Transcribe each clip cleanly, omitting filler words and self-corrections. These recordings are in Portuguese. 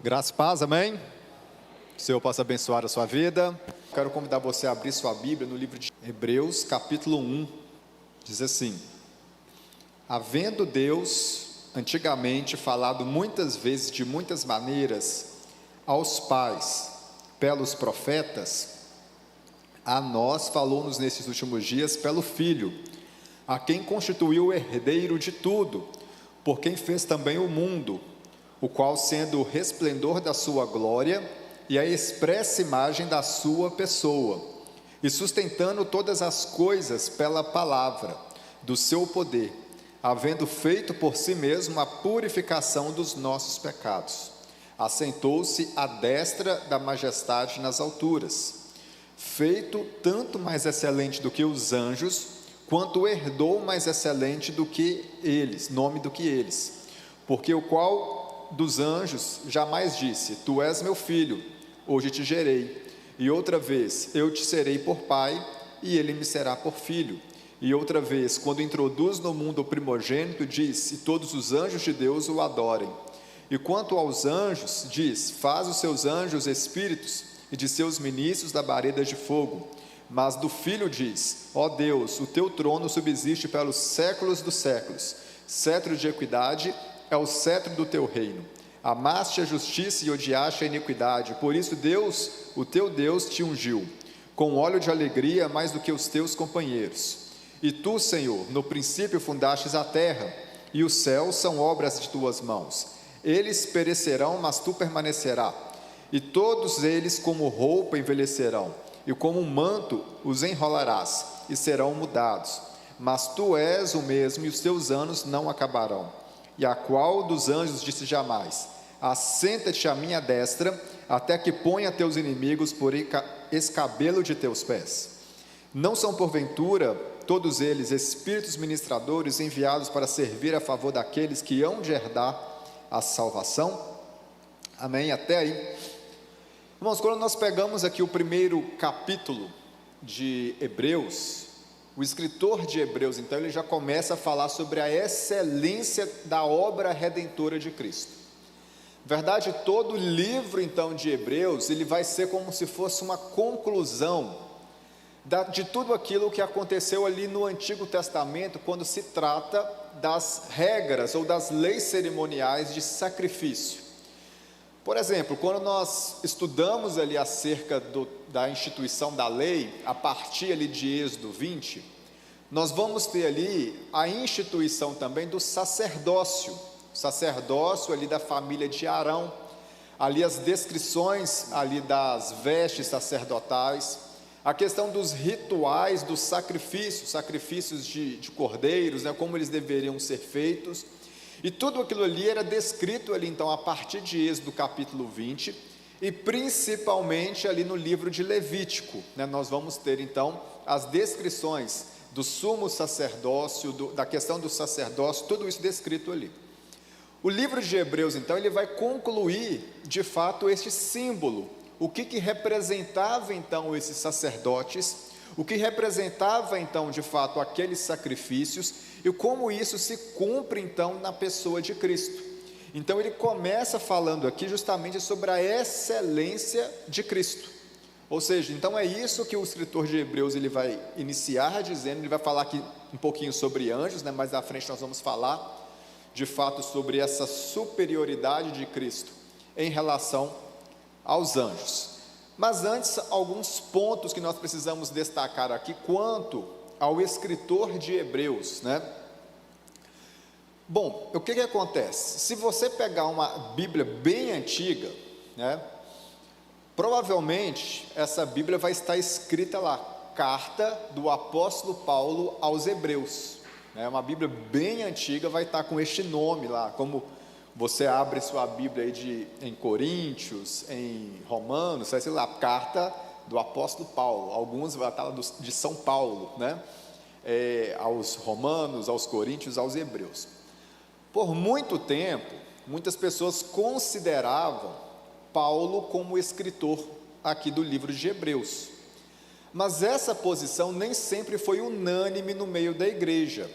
Graça e paz, amém? Que o Senhor possa abençoar a sua vida. Quero convidar você a abrir sua Bíblia no livro de Hebreus, capítulo 1. Diz assim: havendo Deus antigamente falado muitas vezes, de muitas maneiras, aos pais, pelos profetas, a nós falou-nos nesses últimos dias pelo Filho, a quem constituiu o herdeiro de tudo, por quem fez também o mundo, o qual, sendo o resplendor da sua glória e a expressa imagem da sua pessoa, e sustentando todas as coisas pela palavra do seu poder, havendo feito por si mesmo a purificação dos nossos pecados, assentou-se à destra da majestade nas alturas, feito tanto mais excelente do que os anjos, quanto herdou mais excelente do que eles, nome do que eles, porque o qual dos anjos jamais disse: tu és meu filho, hoje te gerei, e outra vez, eu te serei por pai, e ele me será por filho, e outra vez, quando introduz no mundo o primogênito, diz: e todos os anjos de Deus o adorem. E quanto aos anjos, diz: faz os seus anjos espíritos, e de seus ministros labaredas de fogo. Mas do Filho diz: ó Deus, o teu trono subsiste pelos séculos dos séculos, cetro de equidade é o cetro do teu reino. Amaste a justiça e odiaste a iniquidade, por isso Deus, o teu Deus, te ungiu com óleo de alegria mais do que os teus companheiros. E tu, Senhor, no princípio fundastes a terra, e os céus são obras de tuas mãos. Eles perecerão, mas tu permanecerás, e todos eles como roupa envelhecerão, e como um manto os enrolarás, e serão mudados. Mas tu és o mesmo, e os teus anos não acabarão. E a qual dos anjos disse jamais: assenta-te à minha destra, até que ponha teus inimigos por escabelo de teus pés? Não são porventura todos eles espíritos ministradores enviados para servir a favor daqueles que hão de herdar a salvação? Amém? Até aí. Irmãos, quando nós pegamos aqui o primeiro capítulo de Hebreus, o escritor de Hebreus, então, ele já começa a falar sobre a excelência da obra redentora de Cristo. Na verdade, todo o livro, então, de Hebreus, ele vai ser como se fosse uma conclusão de tudo aquilo que aconteceu ali no Antigo Testamento, quando se trata das regras ou das leis cerimoniais de sacrifício. Por exemplo, quando nós estudamos ali acerca da instituição da lei, a partir ali de Êxodo 20, nós vamos ter ali a instituição também do sacerdócio ali da família de Arão, ali as descrições ali das vestes sacerdotais, a questão dos rituais dos sacrifícios de cordeiros, como eles deveriam ser feitos. E tudo aquilo ali era descrito ali, então, a partir de Êxodo capítulo 20, e principalmente ali no livro de Levítico, nós vamos ter, então, as descrições do sumo sacerdócio, da questão do sacerdócio, tudo isso descrito ali. O livro de Hebreus, então, ele vai concluir, de fato, este símbolo, o que representava, então, esses sacerdotes, o que representava, então, de fato, aqueles sacrifícios, e como isso se cumpre, então, na pessoa de Cristo. Então, ele começa falando aqui justamente sobre a excelência de Cristo. Ou seja, então é isso que o escritor de Hebreus ele vai iniciar dizendo. Ele vai falar aqui um pouquinho sobre anjos, mais à frente nós vamos falar, de fato, sobre essa superioridade de Cristo em relação aos anjos. Mas antes, alguns pontos que nós precisamos destacar aqui quanto ao escritor de Hebreus, Bom, o que acontece? Se você pegar uma Bíblia bem antiga, provavelmente essa Bíblia vai estar escrita lá, carta do apóstolo Paulo aos Hebreus, uma Bíblia bem antiga vai estar com este nome lá, como você abre sua Bíblia aí em Coríntios, em Romanos, vai ser lá, carta do apóstolo Paulo, alguns vai estar de São Paulo, aos Romanos, aos Coríntios, aos Hebreus. Por muito tempo, muitas pessoas consideravam Paulo como escritor aqui do livro de Hebreus, mas essa posição nem sempre foi unânime no meio da igreja.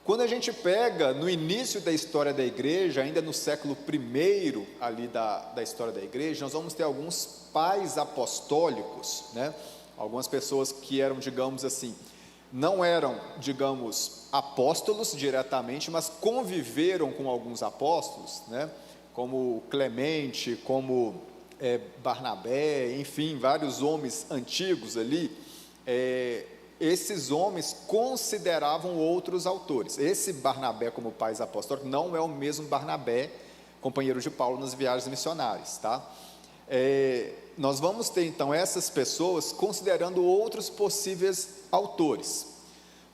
Quando a gente pega no início da história da igreja, ainda no século I ali da história da igreja, nós vamos ter alguns pais apostólicos, né? Algumas pessoas que eram, digamos assim, não eram, digamos, apóstolos diretamente, mas conviveram com alguns apóstolos, né? Como Clemente, como Barnabé, enfim, vários homens antigos ali. Esses homens consideravam outros autores. Esse Barnabé como pais apostólicos não é o mesmo Barnabé, companheiro de Paulo nas viagens missionárias, tá? Nós vamos ter então essas pessoas considerando outros possíveis autores.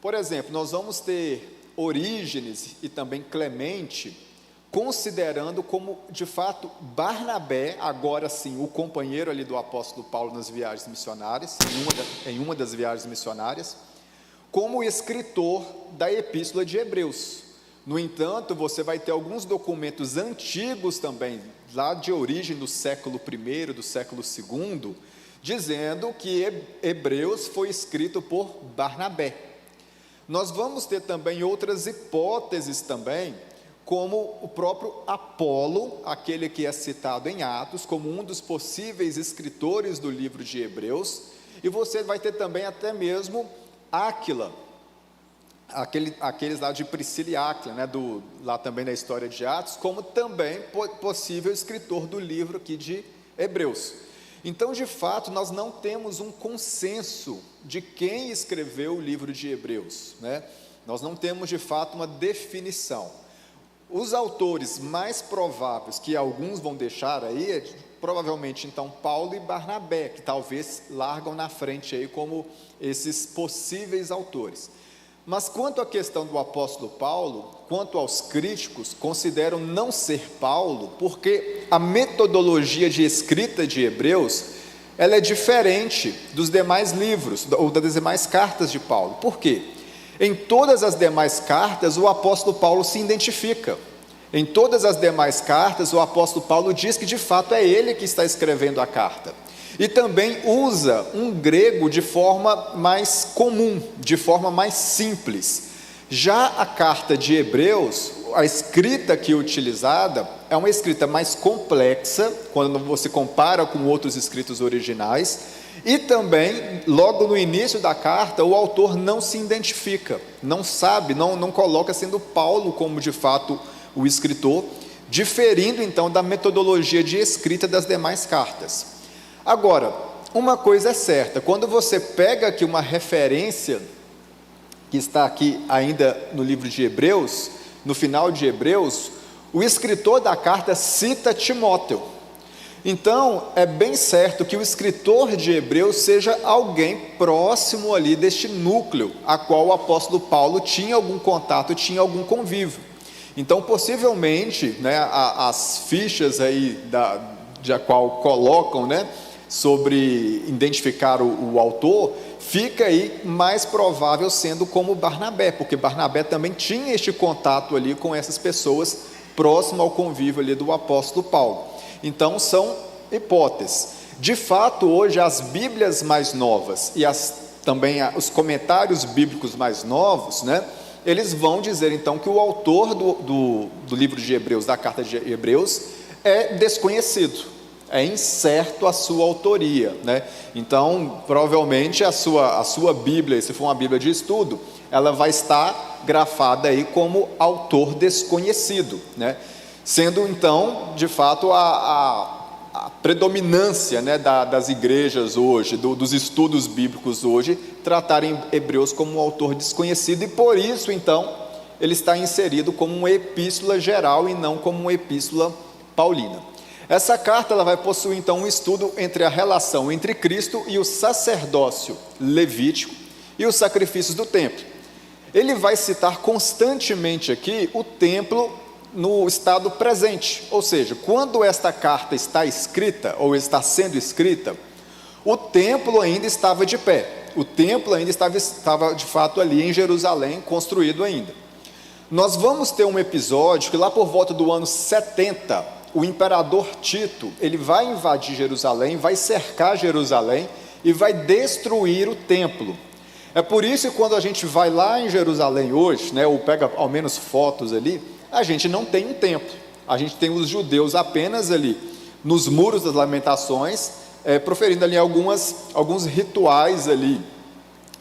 Por exemplo, nós vamos ter Orígenes e também Clemente considerando como, de fato, Barnabé, agora sim, o companheiro ali do apóstolo Paulo nas viagens missionárias, em uma das viagens missionárias, como escritor da epístola de Hebreus. No entanto, você vai ter alguns documentos antigos também, lá de origem do século I, do século II, dizendo que Hebreus foi escrito por Barnabé. Nós vamos ter também outras hipóteses também, como o próprio Apolo, aquele que é citado em Atos, como um dos possíveis escritores do livro de Hebreus, e você vai ter também até mesmo Áquila, aqueles lá de Priscila e Áquila, né, lá também na história de Atos, como também possível escritor do livro aqui de Hebreus. Então, de fato, nós não temos um consenso de quem escreveu o livro de Hebreus, né? Nós não temos, de fato, uma definição. Os autores mais prováveis que alguns vão deixar aí, provavelmente então Paulo e Barnabé, que talvez largam na frente aí como esses possíveis autores. Mas quanto à questão do apóstolo Paulo, quanto aos críticos, consideram não ser Paulo, porque a metodologia de escrita de Hebreus, ela é diferente dos demais livros, ou das demais cartas de Paulo. Por quê? Em todas as demais cartas, o apóstolo Paulo se identifica. Em todas as demais cartas, o apóstolo Paulo diz que de fato é ele que está escrevendo a carta. E também usa um grego de forma mais comum, de forma mais simples. Já a carta de Hebreus, a escrita aqui utilizada, é uma escrita mais complexa, quando você compara com outros escritos originais. E também, logo no início da carta, o autor não se identifica, não sabe, não coloca sendo Paulo como de fato o escritor, diferindo então da metodologia de escrita das demais cartas. Agora, uma coisa é certa, quando você pega aqui uma referência, que está aqui ainda no livro de Hebreus, no final de Hebreus, o escritor da carta cita Timóteo. Então, é bem certo que o escritor de Hebreus seja alguém próximo ali deste núcleo, a qual o apóstolo Paulo tinha algum contato, tinha algum convívio. Então, possivelmente, né, as fichas aí de a qual colocam, né, sobre identificar o autor, fica aí mais provável sendo como Barnabé, porque Barnabé também tinha este contato ali com essas pessoas próximo ao convívio ali do apóstolo Paulo. Então, são hipóteses. De fato, hoje, as Bíblias mais novas e também os comentários bíblicos mais novos, né, eles vão dizer, então, que o autor do livro de Hebreus, da carta de Hebreus, é desconhecido, é incerto a sua autoria, né? Então, provavelmente, a sua Bíblia, se for uma Bíblia de estudo, ela vai estar grafada aí como autor desconhecido, né? Sendo então, de fato, a predominância, né, das igrejas hoje, dos estudos bíblicos hoje, tratarem Hebreus como um autor desconhecido, e por isso então ele está inserido como uma epístola geral e não como uma epístola paulina. Essa carta ela vai possuir então um estudo entre a relação entre Cristo e o sacerdócio levítico e os sacrifícios do templo. Ele vai citar constantemente aqui o templo no estado presente, ou seja, quando esta carta está escrita, ou está sendo escrita, o templo ainda estava de pé, o templo ainda estava de fato ali em Jerusalém, construído ainda. Nós vamos ter um episódio que lá por volta do ano 70, o imperador Tito, ele vai invadir Jerusalém, vai cercar Jerusalém e vai destruir o templo. É por isso que quando a gente vai lá em Jerusalém hoje, né, ou pega ao menos fotos ali, a gente não tem um templo, a gente tem os judeus apenas ali nos muros das lamentações, proferindo ali alguns rituais ali,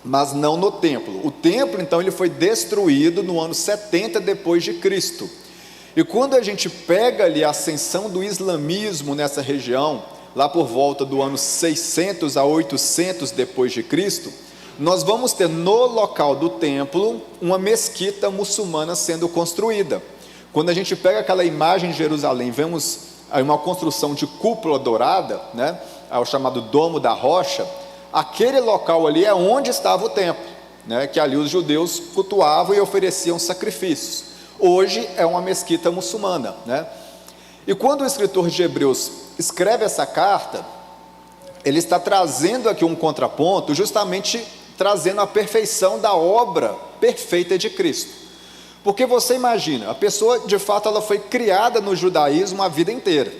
mas não no templo. O templo então ele foi destruído no ano 70 depois de Cristo. E quando a gente pega ali a ascensão do islamismo nessa região, lá por volta do ano 600 a 800 depois de Cristo, nós vamos ter no local do templo uma mesquita muçulmana sendo construída. Quando a gente pega aquela imagem de Jerusalém, vemos aí uma construção de cúpula dourada, né, o chamado Domo da Rocha. Aquele local ali é onde estava o templo, né, que ali os judeus cultuavam e ofereciam sacrifícios. Hoje é uma mesquita muçulmana, né? E quando o escritor de Hebreus escreve essa carta, ele está trazendo aqui um contraponto, justamente trazendo a perfeição da obra perfeita de Cristo. Porque você imagina, a pessoa de fato ela foi criada no judaísmo a vida inteira,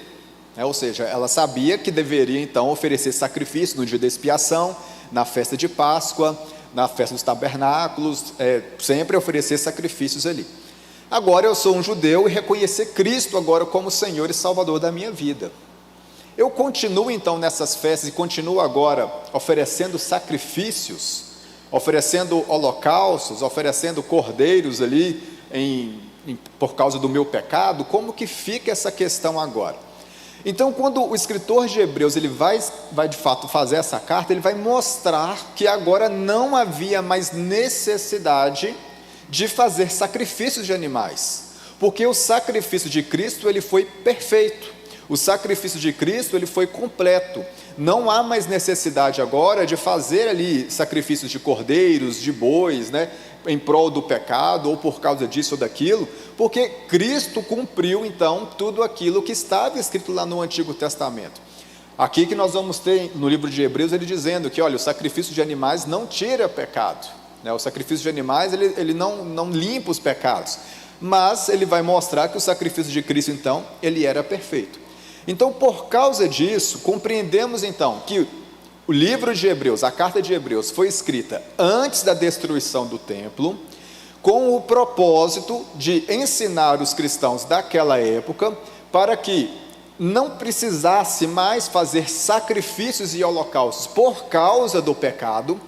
né? Ou seja, ela sabia que deveria então oferecer sacrifício no dia da expiação, na festa de Páscoa, na festa dos tabernáculos, sempre oferecer sacrifícios ali. Agora eu sou um judeu e reconhecer Cristo agora como Senhor e Salvador da minha vida. Eu continuo então nessas festas e continuo agora oferecendo sacrifícios, oferecendo holocaustos, oferecendo cordeiros ali por causa do meu pecado. Como que fica essa questão agora? Então, quando o escritor de Hebreus ele vai de fato fazer essa carta, ele vai mostrar que agora não havia mais necessidade de fazer sacrifícios de animais, porque o sacrifício de Cristo ele foi perfeito. O sacrifício de Cristo ele foi completo. Não há mais necessidade agora de fazer ali sacrifícios de cordeiros, de bois, né, em prol do pecado ou por causa disso ou daquilo, porque Cristo cumpriu então tudo aquilo que estava escrito lá no Antigo Testamento. Aqui que nós vamos ter no livro de Hebreus ele dizendo que olha, o sacrifício de animais não tira pecado, né? O sacrifício de animais ele não limpa os pecados, mas ele vai mostrar que o sacrifício de Cristo então ele era perfeito. Então, por causa disso, compreendemos então que o livro de Hebreus, a carta de Hebreus, foi escrita antes da destruição do templo, com o propósito de ensinar os cristãos daquela época, para que não precisasse mais fazer sacrifícios e holocaustos por causa do pecado,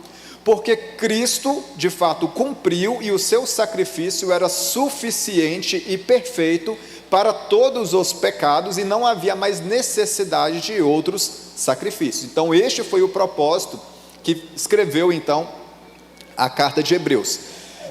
porque Cristo, de fato, cumpriu e o seu sacrifício era suficiente e perfeito para todos os pecados e não havia mais necessidade de outros sacrifícios. Então este foi o propósito que escreveu então a carta de Hebreus,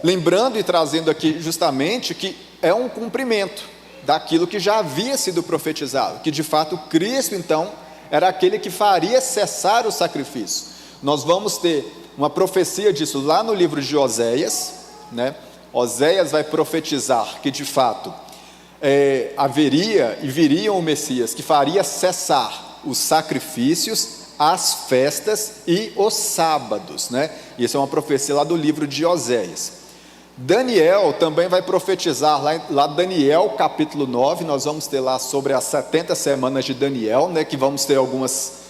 lembrando e trazendo aqui justamente que é um cumprimento daquilo que já havia sido profetizado, que de fato Cristo então era aquele que faria cessar o sacrifício. Nós vamos ter uma profecia disso lá no livro de Oséias, né? Oséias vai profetizar que de fato haveria e viria o Messias que faria cessar os sacrifícios, as festas e os sábados, né? Isso é uma profecia lá do livro de Oséias. Daniel também vai profetizar lá Daniel capítulo 9, nós vamos ter lá sobre as 70 semanas de Daniel, né? Que vamos ter algumas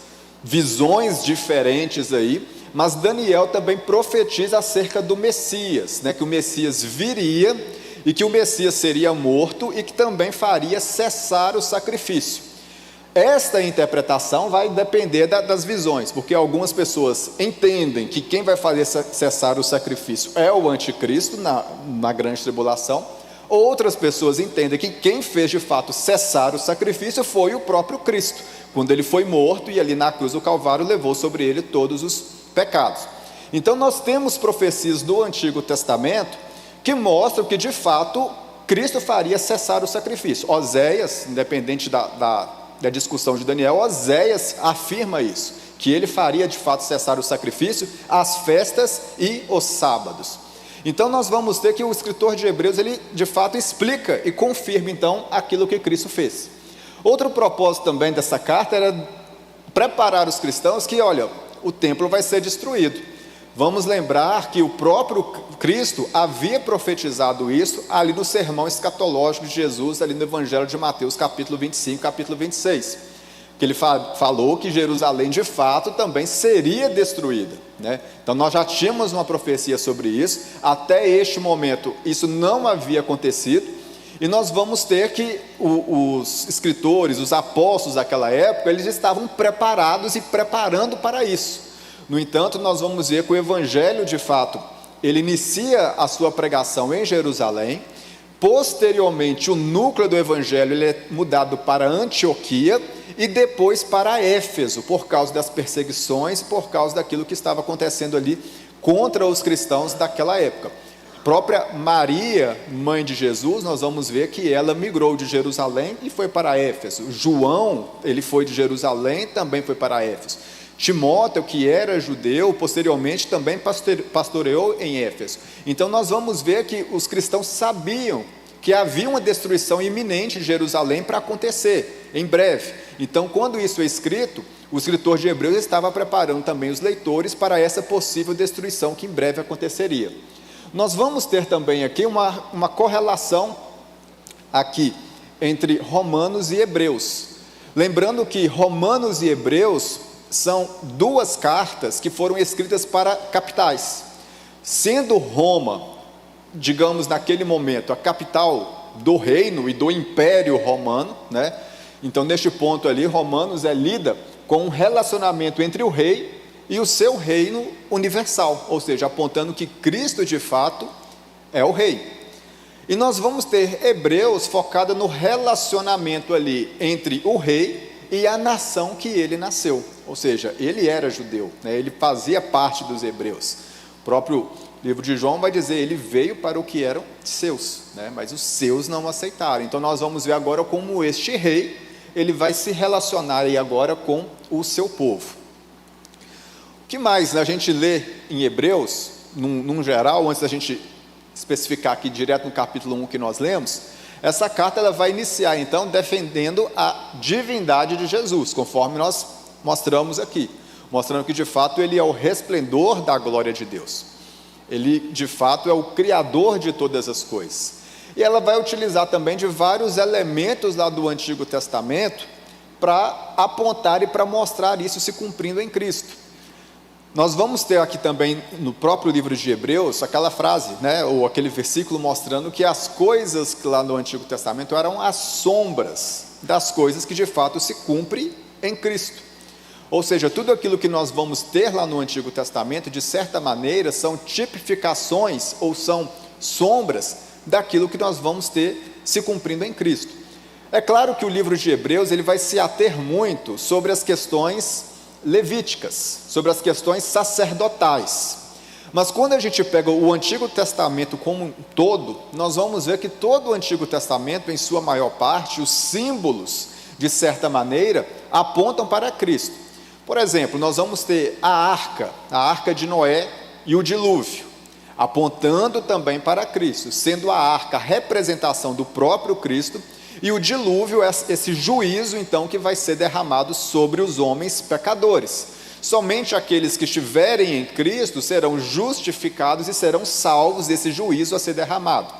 visões diferentes aí, mas Daniel também profetiza acerca do Messias, né? Que o Messias viria e que o Messias seria morto e que também faria cessar o sacrifício. Esta interpretação vai depender das visões, porque algumas pessoas entendem que quem vai fazer cessar o sacrifício é o anticristo na grande tribulação, outras pessoas entendem que quem fez de fato cessar o sacrifício foi o próprio Cristo, quando ele foi morto e ali na cruz do Calvário levou sobre ele todos os pecados. Então nós temos profecias do Antigo Testamento que mostram que de fato Cristo faria cessar o sacrifício. Oséias, independente da discussão de Daniel, Oséias afirma isso, que ele faria de fato cessar o sacrifício, as festas e os sábados. Então nós vamos ter que o escritor de Hebreus, ele de fato explica e confirma então aquilo que Cristo fez. Outro propósito também dessa carta era preparar os cristãos que, olha, o templo vai ser destruído. Vamos lembrar que o próprio Cristo havia profetizado isso ali no sermão escatológico de Jesus, ali no Evangelho de Mateus, capítulo 25, capítulo 26, que ele falou que Jerusalém de fato também seria destruída, né? Então nós já tínhamos uma profecia sobre isso. Até este momento isso não havia acontecido, e nós vamos ter que os escritores, os apóstolos daquela época, eles estavam preparados e preparando para isso. No entanto, nós vamos ver que o evangelho de fato, ele inicia a sua pregação em Jerusalém. Posteriormente, o núcleo do evangelho ele é mudado para Antioquia e depois para Éfeso, por causa das perseguições, por causa daquilo que estava acontecendo ali contra os cristãos daquela época. A própria Maria, mãe de Jesus, nós vamos ver que ela migrou de Jerusalém e foi para Éfeso. João, ele foi de Jerusalém, também foi para Éfeso. Timóteo, que era judeu, posteriormente também pastoreou em Éfeso. Então nós vamos ver que os cristãos sabiam que havia uma destruição iminente de Jerusalém para acontecer em breve. Então, quando isso é escrito, o escritor de Hebreus estava preparando também os leitores para essa possível destruição que em breve aconteceria. Nós vamos ter também aqui uma correlação aqui entre Romanos e Hebreus. Lembrando que Romanos e Hebreus são duas cartas que foram escritas para capitais. Sendo Roma, digamos naquele momento, a capital do reino e do império romano, né? Então neste ponto ali, Romanos é lida com um relacionamento entre o rei e o seu reino universal, ou seja, apontando que Cristo de fato é o rei. E nós vamos ter Hebreus focada no relacionamento ali entre o rei e a nação que ele nasceu, ou seja, ele era judeu, né? Ele fazia parte dos hebreus. O próprio livro de João vai dizer, ele veio para o que eram seus, né? Mas os seus não aceitaram. Então nós vamos ver agora como este rei, ele vai se relacionar aí agora com o seu povo. O que mais a gente lê em Hebreus, num geral, antes da gente especificar aqui direto no capítulo 1 que nós lemos, essa carta ela vai iniciar então defendendo a divindade de Jesus, conforme nós mostramos aqui, mostrando que de fato ele é o resplendor da glória de Deus, ele de fato é o criador de todas as coisas. E ela vai utilizar também de vários elementos lá do Antigo Testamento para apontar e para mostrar isso se cumprindo em Cristo. Nós vamos ter aqui também no próprio livro de Hebreus aquela frase, né, ou aquele versículo mostrando que as coisas que lá no Antigo Testamento eram as sombras das coisas que de fato se cumprem em Cristo. Ou seja, tudo aquilo que nós vamos ter lá no Antigo Testamento, de certa maneira, são tipificações ou são sombras daquilo que nós vamos ter se cumprindo em Cristo. É claro que o livro de Hebreus ele vai se ater muito sobre as questões levíticas, sobre as questões sacerdotais. Mas quando a gente pega o Antigo Testamento como um todo, nós vamos ver que todo o Antigo Testamento, em sua maior parte, os símbolos, de certa maneira, apontam para Cristo. Por exemplo, nós vamos ter a arca de Noé e o dilúvio, apontando também para Cristo, sendo a arca a representação do próprio Cristo, e o dilúvio é esse juízo então que vai ser derramado sobre os homens pecadores. Somente aqueles que estiverem em Cristo serão justificados e serão salvos desse juízo a ser derramado.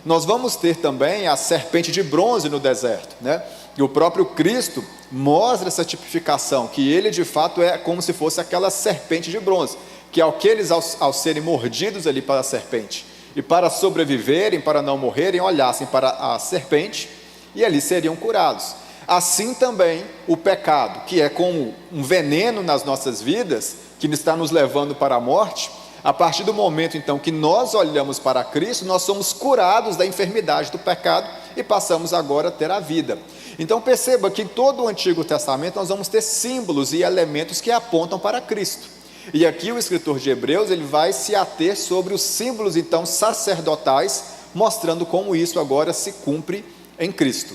Nós vamos ter também a serpente de bronze no deserto, né? E o próprio Cristo mostra essa tipificação, que ele de fato é como se fosse aquela serpente de bronze, que aqueles ao serem mordidos ali pela serpente, e para sobreviverem, para não morrerem, olhassem para a serpente, e ali seriam curados. Assim também o pecado, que é como um veneno nas nossas vidas, que está nos levando para a morte, a partir do momento então que nós olhamos para Cristo, nós somos curados da enfermidade do pecado e passamos agora a ter a vida. Então perceba que em todo o Antigo Testamento nós vamos ter símbolos e elementos que apontam para Cristo. E aqui o escritor de Hebreus ele vai se ater sobre os símbolos então sacerdotais, mostrando como isso agora se cumpre em Cristo.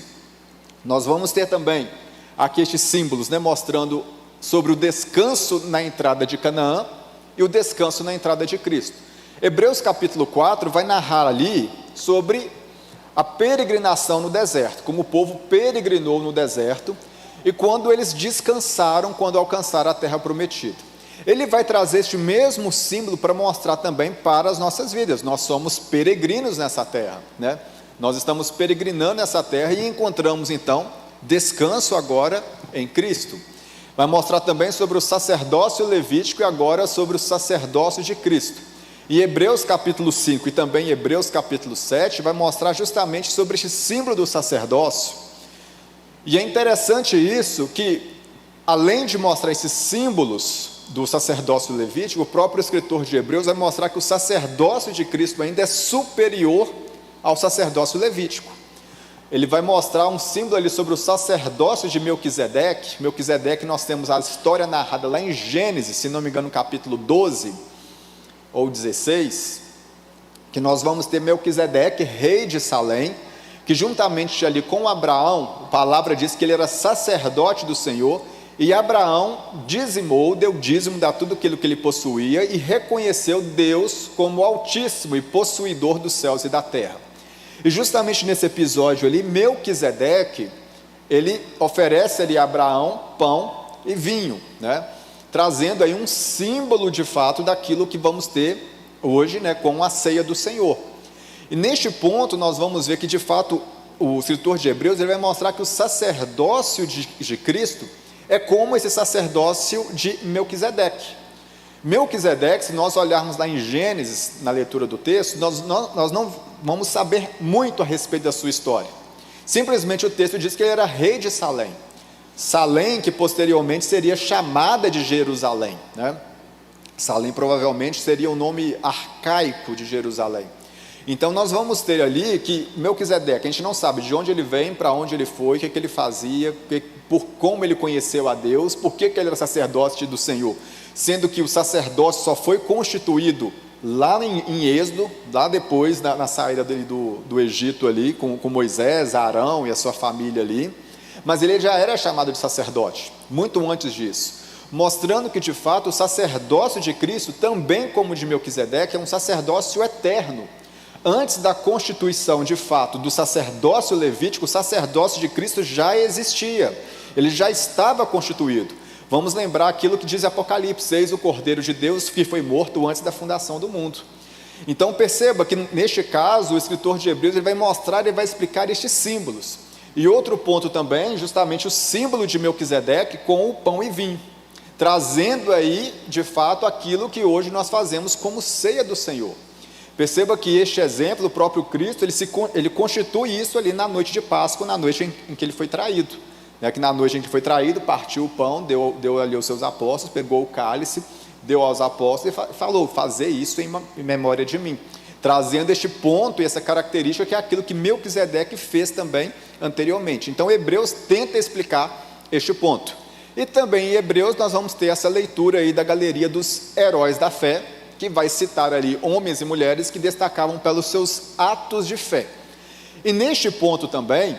Nós vamos ter também aqui estes símbolos, né, mostrando sobre o descanso na entrada de Canaã e o descanso na entrada de Cristo. Hebreus capítulo 4 vai narrar ali sobre a peregrinação no deserto, como o povo peregrinou no deserto e quando eles descansaram quando alcançaram a terra prometida. Ele vai trazer este mesmo símbolo para mostrar também para as nossas vidas. Nós somos peregrinos nessa terra, né? Nós estamos peregrinando nessa terra e encontramos então descanso agora em Cristo. Vai mostrar também sobre o sacerdócio levítico e agora sobre o sacerdócio de Cristo. Em Hebreus capítulo 5 e também em Hebreus capítulo 7 vai mostrar justamente sobre este símbolo do sacerdócio. E é interessante isso, que além de mostrar esses símbolos do sacerdócio levítico, o próprio escritor de Hebreus vai mostrar que o sacerdócio de Cristo ainda é superior ao sacerdócio levítico. Ele vai mostrar um símbolo ali sobre o sacerdócio de Melquisedeque. Melquisedeque, nós temos a história narrada lá em Gênesis, se não me engano, no capítulo 12 ou 16, que nós vamos ter Melquisedeque, rei de Salém, que juntamente ali com Abraão, a palavra diz que ele era sacerdote do Senhor, e Abraão dizimou, deu dízimo de tudo aquilo que ele possuía, e reconheceu Deus como Altíssimo e possuidor dos céus e da terra. E justamente nesse episódio ali, Melquisedeque, ele oferece ali a Abraão pão e vinho, né? Trazendo aí um símbolo de fato daquilo que vamos ter hoje, né, com a ceia do Senhor. E neste ponto nós vamos ver que de fato o escritor de Hebreus ele vai mostrar que o sacerdócio de Cristo é como esse sacerdócio de Melquisedeque. Melquisedeque, se nós olharmos lá em Gênesis, na leitura do texto, nós não vamos saber muito a respeito da sua história. Simplesmente o texto diz que ele era rei de Salém. Salém, que posteriormente seria chamada de Jerusalém, né? Salém provavelmente seria o nome arcaico de Jerusalém. Então nós vamos ter ali que Melquisedeque, a gente não sabe de onde ele vem, para onde ele foi, o que ele fazia, por como ele conheceu a Deus, por que ele era sacerdote do Senhor, sendo que o sacerdócio só foi constituído lá em Êxodo, lá depois na saída do Egito ali, com Moisés, Arão e a sua família ali, mas ele já era chamado de sacerdote, muito antes disso, mostrando que de fato o sacerdócio de Cristo, também como o de Melquisedeque, é um sacerdócio eterno. Antes da constituição de fato do sacerdócio levítico, o sacerdócio de Cristo já existia, ele já estava constituído. Vamos lembrar aquilo que diz Apocalipse: eis o Cordeiro de Deus que foi morto antes da fundação do mundo. Então perceba que neste caso o escritor de Hebreus ele vai mostrar, ele vai explicar estes símbolos. E outro ponto também, justamente o símbolo de Melquisedeque com o pão e vinho, trazendo aí de fato aquilo que hoje nós fazemos como ceia do Senhor. Perceba que este exemplo, o próprio Cristo, ele constitui isso ali na noite de Páscoa, na noite em que ele foi traído, né? Que na noite em que foi traído, partiu o pão, deu ali aos seus apóstolos, pegou o cálice, deu aos apóstolos e falou: fazer isso em memória de mim, trazendo este ponto e essa característica que é aquilo que Melquisedeque fez também anteriormente. Então Hebreus tenta explicar este ponto. E também em Hebreus nós vamos ter essa leitura aí da galeria dos heróis da fé, que vai citar ali homens e mulheres que destacavam pelos seus atos de fé. E neste ponto também,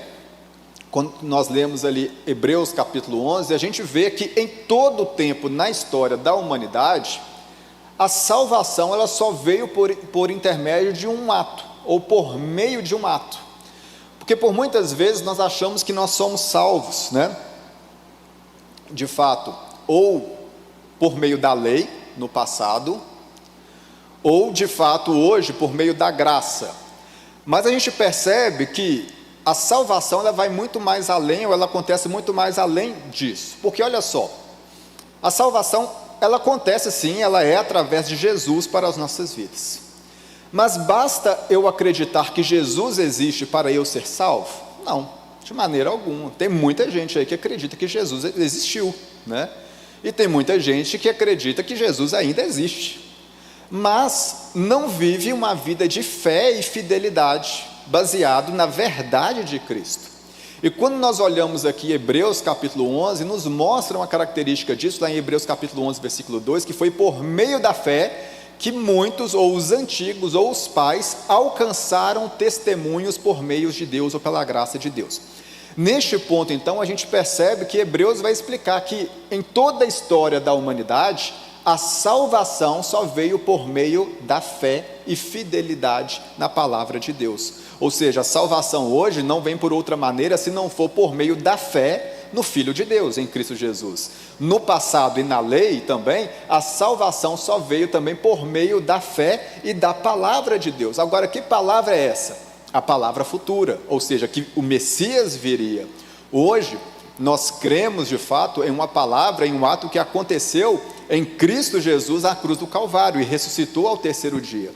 quando nós lemos ali Hebreus capítulo 11, a gente vê que em todo o tempo na história da humanidade, a salvação ela só veio por intermédio de um ato, ou por meio de um ato. Porque por muitas vezes nós achamos que nós somos salvos, né? De fato, ou por meio da lei no passado, ou de fato hoje por meio da graça. Mas a gente percebe que a salvação ela vai muito mais além, ou ela acontece muito mais além disso. Porque olha só, a salvação ela acontece sim, ela é através de Jesus para as nossas vidas. Mas basta eu acreditar que Jesus existe para eu ser salvo? Não, de maneira alguma. Tem muita gente aí que acredita que Jesus existiu, né? E tem muita gente que acredita que Jesus ainda existe, mas não vive uma vida de fé e fidelidade baseado na verdade de Cristo. E quando nós olhamos aqui Hebreus capítulo 11, nos mostra uma característica disso, lá em Hebreus capítulo 11, versículo 2, que foi por meio da fé que muitos, ou os antigos, ou os pais, alcançaram testemunhos por meio de Deus, ou pela graça de Deus. Neste ponto, então, a gente percebe que Hebreus vai explicar que em toda a história da humanidade, a salvação só veio por meio da fé e fidelidade na palavra de Deus. Ou seja, a salvação hoje não vem por outra maneira se não for por meio da fé no Filho de Deus, em Cristo Jesus. No passado e na lei também, a salvação só veio também por meio da fé e da palavra de Deus. Agora, que palavra é essa? A palavra futura, ou seja, que o Messias viria. Hoje, nós cremos de fato em uma palavra, em um ato que aconteceu em Cristo Jesus à cruz do Calvário e ressuscitou ao terceiro dia.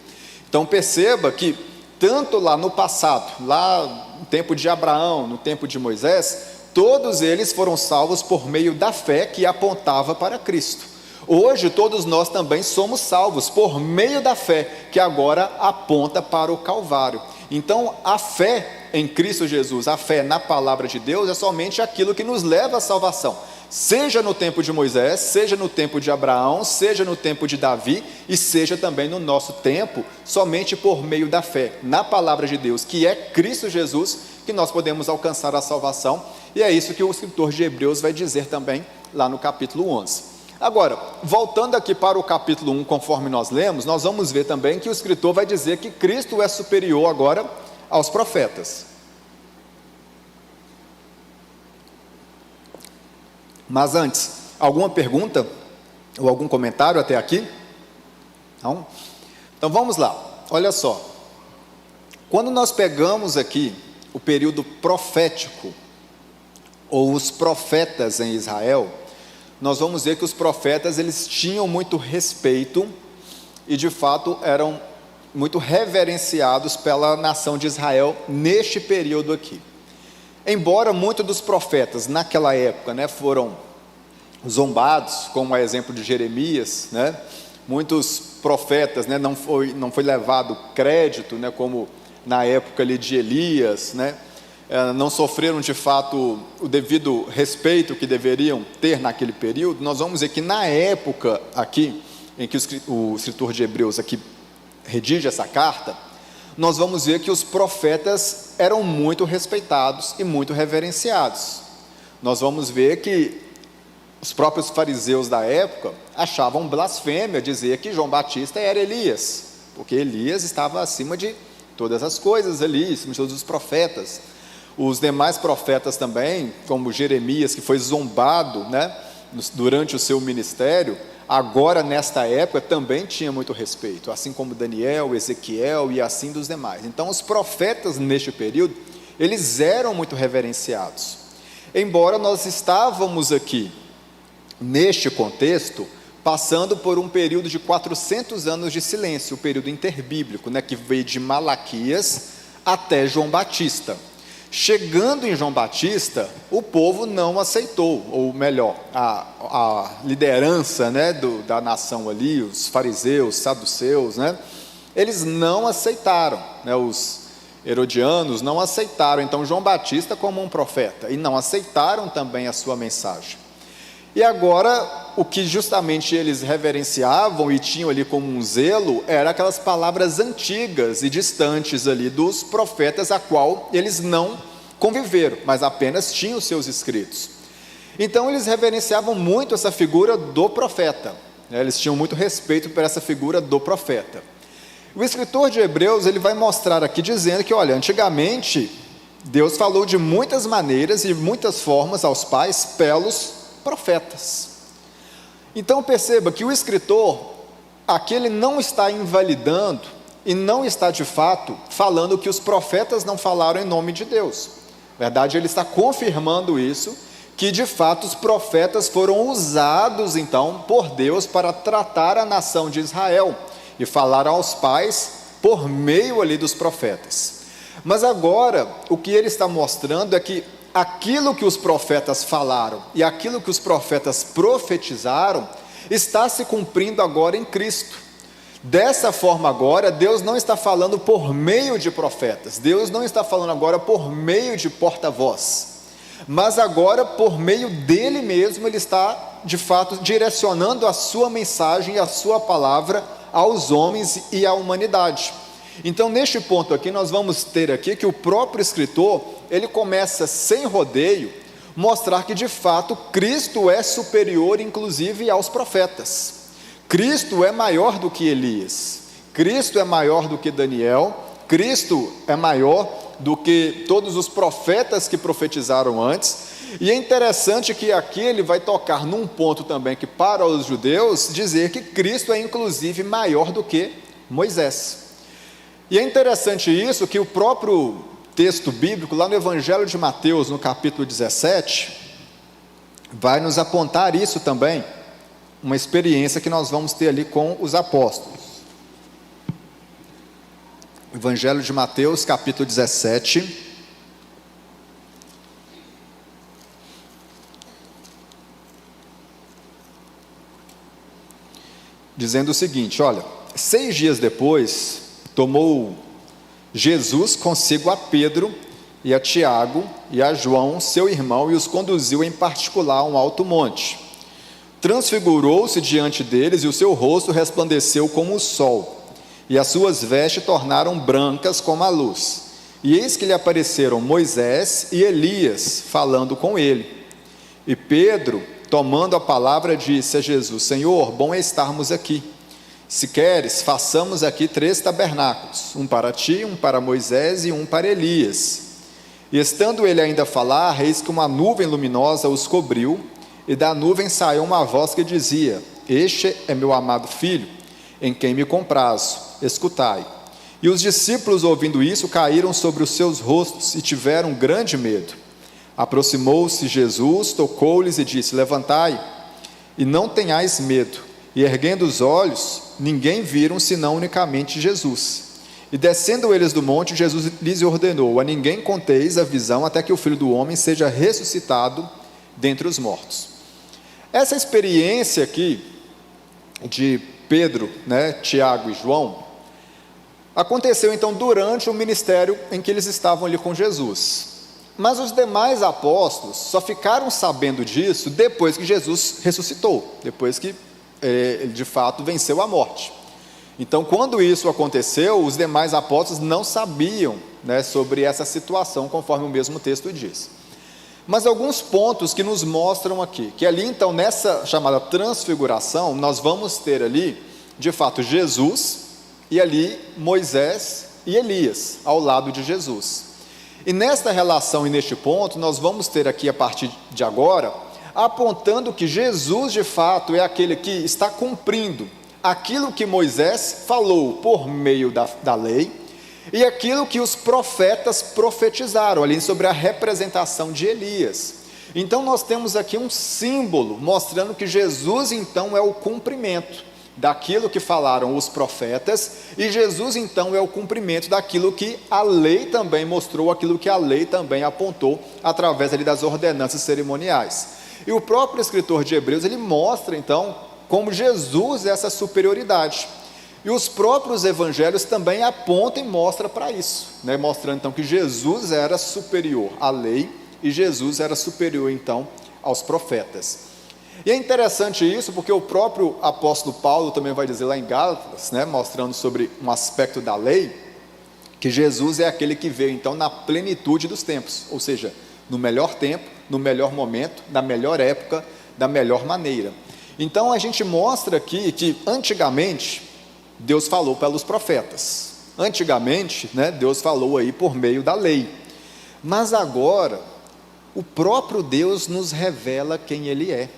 Então perceba que tanto lá no passado, lá no tempo de Abraão, no tempo de Moisés, todos eles foram salvos por meio da fé que apontava para Cristo. Hoje todos nós também somos salvos por meio da fé que agora aponta para o Calvário. Então a fé em Cristo Jesus, a fé na palavra de Deus é somente aquilo que nos leva à salvação, seja no tempo de Moisés, seja no tempo de Abraão, seja no tempo de Davi e seja também no nosso tempo, somente por meio da fé na palavra de Deus, que é Cristo Jesus, que nós podemos alcançar a salvação. E é isso que o escritor de Hebreus vai dizer também lá no capítulo 11. Agora, voltando aqui para o capítulo 1, conforme nós lemos, nós vamos ver também que o escritor vai dizer que Cristo é superior agora aos profetas. Mas antes, alguma pergunta ou algum comentário até aqui? Não? Então vamos lá, olha só. Quando nós pegamos aqui o período profético, ou os profetas em Israel, nós vamos ver que os profetas eles tinham muito respeito e de fato eram muito reverenciados pela nação de Israel neste período aqui. Embora muitos dos profetas naquela época, foram zombados, como o exemplo de Jeremias, muitos profetas, não foi levado crédito, como na época ali de Elias, não sofreram de fato o devido respeito que deveriam ter naquele período. Nós vamos ver que na época aqui, em que o escritor de Hebreus aqui redige essa carta, nós vamos ver que os profetas eram muito respeitados e muito reverenciados. Nós vamos ver que os próprios fariseus da época achavam blasfêmia dizer que João Batista era Elias, porque Elias estava acima de todas as coisas ali, acima de todos os profetas. Os demais profetas também, como Jeremias, que foi zombado, durante o seu ministério, agora nesta época também tinha muito respeito, assim como Daniel, Ezequiel e assim dos demais. Então os profetas neste período, eles eram muito reverenciados. Embora nós estávamos aqui, neste contexto, passando por um período de 400 anos de silêncio, o período interbíblico, que veio de Malaquias até João Batista. Chegando em João Batista, o povo não aceitou, ou melhor, a liderança da nação ali, os fariseus, saduceus, eles não aceitaram, os herodianos não aceitaram então João Batista como um profeta, e não aceitaram também a sua mensagem. E agora, o que justamente eles reverenciavam e tinham ali como um zelo, eram aquelas palavras antigas e distantes ali dos profetas, a qual eles não conviveram, mas apenas tinham os seus escritos. Então eles reverenciavam muito essa figura do profeta, eles tinham muito respeito por essa figura do profeta. O escritor de Hebreus, ele vai mostrar aqui dizendo que, olha, antigamente, Deus falou de muitas maneiras e muitas formas aos pais pelos profetas. Então perceba que o escritor aqui ele não está invalidando e não está de fato falando que os profetas não falaram em nome de Deus. Na verdade, ele está confirmando isso, que de fato os profetas foram usados então por Deus para tratar a nação de Israel e falar aos pais por meio ali dos profetas. Mas agora o que ele está mostrando é que aquilo que os profetas falaram e aquilo que os profetas profetizaram está se cumprindo agora em Cristo. Dessa forma agora, Deus não está falando por meio de profetas, Deus não está falando agora por meio de porta-voz, mas agora por meio dele mesmo, ele está de fato direcionando a sua mensagem e a sua palavra aos homens e à humanidade. Então neste ponto aqui nós vamos ter aqui que o próprio escritor, ele começa sem rodeio, mostrar que de fato Cristo é superior inclusive aos profetas. Cristo é maior do que Elias, Cristo é maior do que Daniel, Cristo é maior do que todos os profetas que profetizaram antes. E é interessante que aqui ele vai tocar num ponto também que para os judeus dizer que Cristo é inclusive maior do que Moisés. E é interessante isso, que o próprio texto bíblico, lá no Evangelho de Mateus, no capítulo 17, vai nos apontar isso também, uma experiência que nós vamos ter ali com os apóstolos. Evangelho de Mateus, capítulo 17. Dizendo o seguinte, olha: 6 dias depois, tomou Jesus consigo a Pedro e a Tiago e a João, seu irmão, e os conduziu em particular a um alto monte. Transfigurou-se diante deles, e o seu rosto resplandeceu como o sol, e as suas vestes tornaram brancas como a luz. E eis que lhe apareceram Moisés e Elias, falando com ele. E Pedro, tomando a palavra, disse a Jesus: Senhor, bom é estarmos aqui. Se queres, façamos aqui 3 tabernáculos, um para ti, um para Moisés e um para Elias. E estando ele ainda a falar, eis que uma nuvem luminosa os cobriu, e da nuvem saiu uma voz que dizia: Este é meu amado filho, em quem me comprazo, escutai. E os discípulos, ouvindo isso, caíram sobre os seus rostos e tiveram grande medo. Aproximou-se Jesus, tocou-lhes e disse: Levantai, e não tenhais medo. E erguendo os olhos, ninguém viram senão unicamente Jesus. E descendo eles do monte, Jesus lhes ordenou: a ninguém conteis a visão, até que o Filho do Homem seja ressuscitado dentre os mortos. Essa experiência aqui de Pedro, Tiago e João, aconteceu então durante o ministério em que eles estavam ali com Jesus. Mas os demais apóstolos só ficaram sabendo disso depois que Jesus ressuscitou, depois que ele de fato venceu a morte. Então, quando isso aconteceu, os demais apóstolos não sabiam sobre essa situação, conforme o mesmo texto diz. Mas alguns pontos que nos mostram aqui, que ali então nessa chamada transfiguração, nós vamos ter ali, de fato, Jesus, e ali Moisés e Elias, ao lado de Jesus. E nesta relação e neste ponto, nós vamos ter aqui a partir de agora, apontando que Jesus de fato é aquele que está cumprindo aquilo que Moisés falou por meio da lei, e aquilo que os profetas profetizaram ali sobre a representação de Elias. Então nós temos aqui um símbolo mostrando que Jesus então é o cumprimento daquilo que falaram os profetas, e Jesus então é o cumprimento daquilo que a lei também mostrou, aquilo que a lei também apontou através ali das ordenanças cerimoniais. E o próprio escritor de Hebreus, ele mostra então como Jesus é essa superioridade, e os próprios evangelhos também apontam e mostram para isso, mostrando então que Jesus era superior à lei, e Jesus era superior então aos profetas. E é interessante isso, porque o próprio apóstolo Paulo também vai dizer lá em Gálatas, mostrando sobre um aspecto da lei, que Jesus é aquele que veio então na plenitude dos tempos, ou seja, no melhor tempo, no melhor momento, na melhor época, da melhor maneira. Então a gente mostra aqui que antigamente Deus falou pelos profetas, antigamente Deus falou aí por meio da lei, mas agora o próprio Deus nos revela quem Ele é.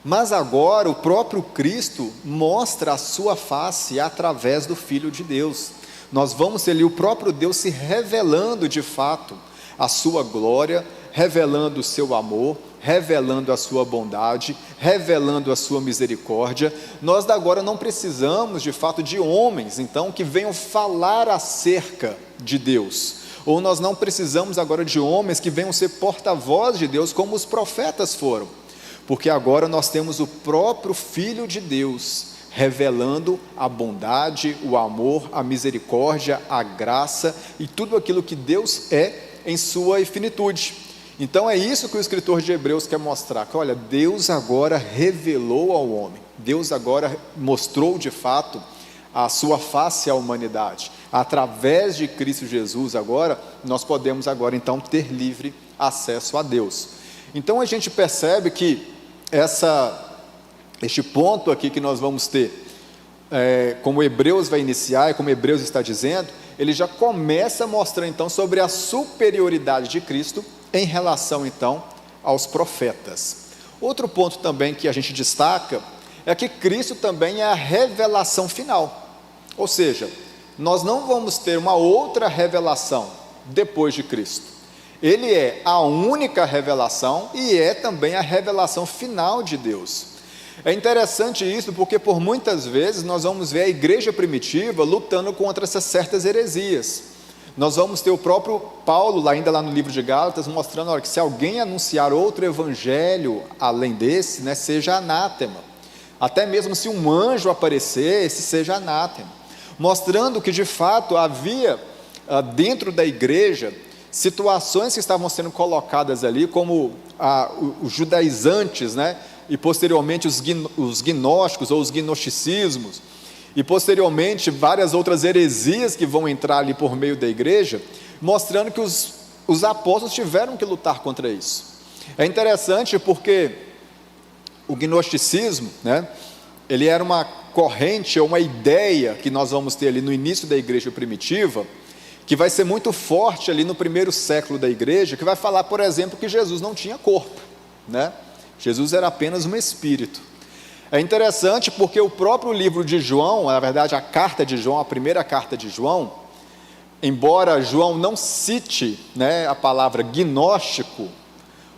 Mas agora o próprio Cristo mostra a sua face através do Filho de Deus. Nós vamos ter ali o próprio Deus se revelando de fato a sua glória, revelando o seu amor, revelando a sua bondade, revelando a sua misericórdia. Nós agora não precisamos de fato de homens então que venham falar acerca de Deus, ou nós não precisamos agora de homens que venham ser porta-voz de Deus como os profetas foram, porque agora nós temos o próprio Filho de Deus revelando a bondade, o amor, a misericórdia, a graça e tudo aquilo que Deus é em sua infinitude. Então é isso que o escritor de Hebreus quer mostrar, que olha, Deus agora revelou ao homem, Deus agora mostrou de fato a sua face à humanidade, através de Cristo Jesus. Agora nós podemos agora então ter livre acesso a Deus. Então a gente percebe que este ponto aqui que nós vamos ter, como Hebreus vai iniciar e como Hebreus está dizendo, ele já começa a mostrar então sobre a superioridade de Cristo em relação então aos profetas. Outro ponto também que a gente destaca é que Cristo também é a revelação final, ou seja, nós não vamos ter uma outra revelação depois de Cristo. Ele é a única revelação e é também a revelação final de Deus. É interessante isso porque por muitas vezes nós vamos ver a igreja primitiva lutando contra essas certas heresias. Nós vamos ter o próprio Paulo, ainda lá no livro de Gálatas, mostrando olha, que se alguém anunciar outro evangelho além desse, né, seja anátema. Até mesmo se um anjo aparecer, esse seja anátema. Mostrando que de fato havia dentro da igreja situações que estavam sendo colocadas ali, como os judaizantes, né? E posteriormente os gnósticos ou os gnosticismos, e posteriormente várias outras heresias que vão entrar ali por meio da igreja, mostrando que os apóstolos tiveram que lutar contra isso. É interessante porque o gnosticismo, né? Ele era uma corrente ou uma ideia que nós vamos ter ali no início da igreja primitiva, que vai ser muito forte ali no primeiro século da igreja, que vai falar, por exemplo, que Jesus não tinha corpo, né? Jesus era apenas um espírito. É interessante porque o próprio livro de João, na verdade a carta de João, a primeira carta de João, embora João não cite, né, a palavra gnóstico,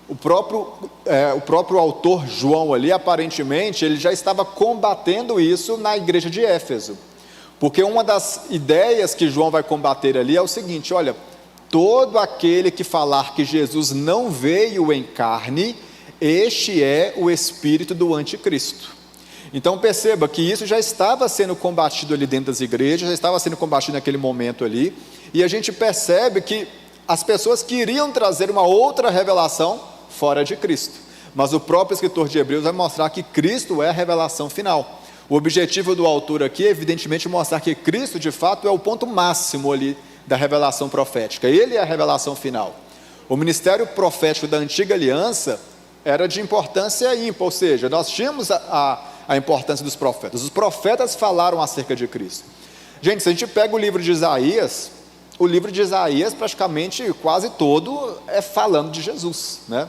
o próprio autor João ali, aparentemente, ele já estava combatendo isso na igreja de Éfeso. Porque uma das ideias que João vai combater ali é o seguinte, olha, todo aquele que falar que Jesus não veio em carne, este é o espírito do anticristo. Então perceba que isso já estava sendo combatido ali dentro das igrejas, já estava sendo combatido naquele momento ali, e a gente percebe que as pessoas queriam trazer uma outra revelação fora de Cristo, mas o próprio escritor de Hebreus vai mostrar que Cristo é a revelação final. O objetivo do autor aqui é evidentemente mostrar que Cristo de fato é o ponto máximo ali da revelação profética, ele é a revelação final. O ministério profético da antiga aliança era de importância ímpar, ou seja, nós tínhamos a importância dos profetas. Os profetas falaram acerca de Cristo. Gente, se a gente pega o livro de Isaías, o livro de Isaías praticamente quase todo é falando de Jesus, né?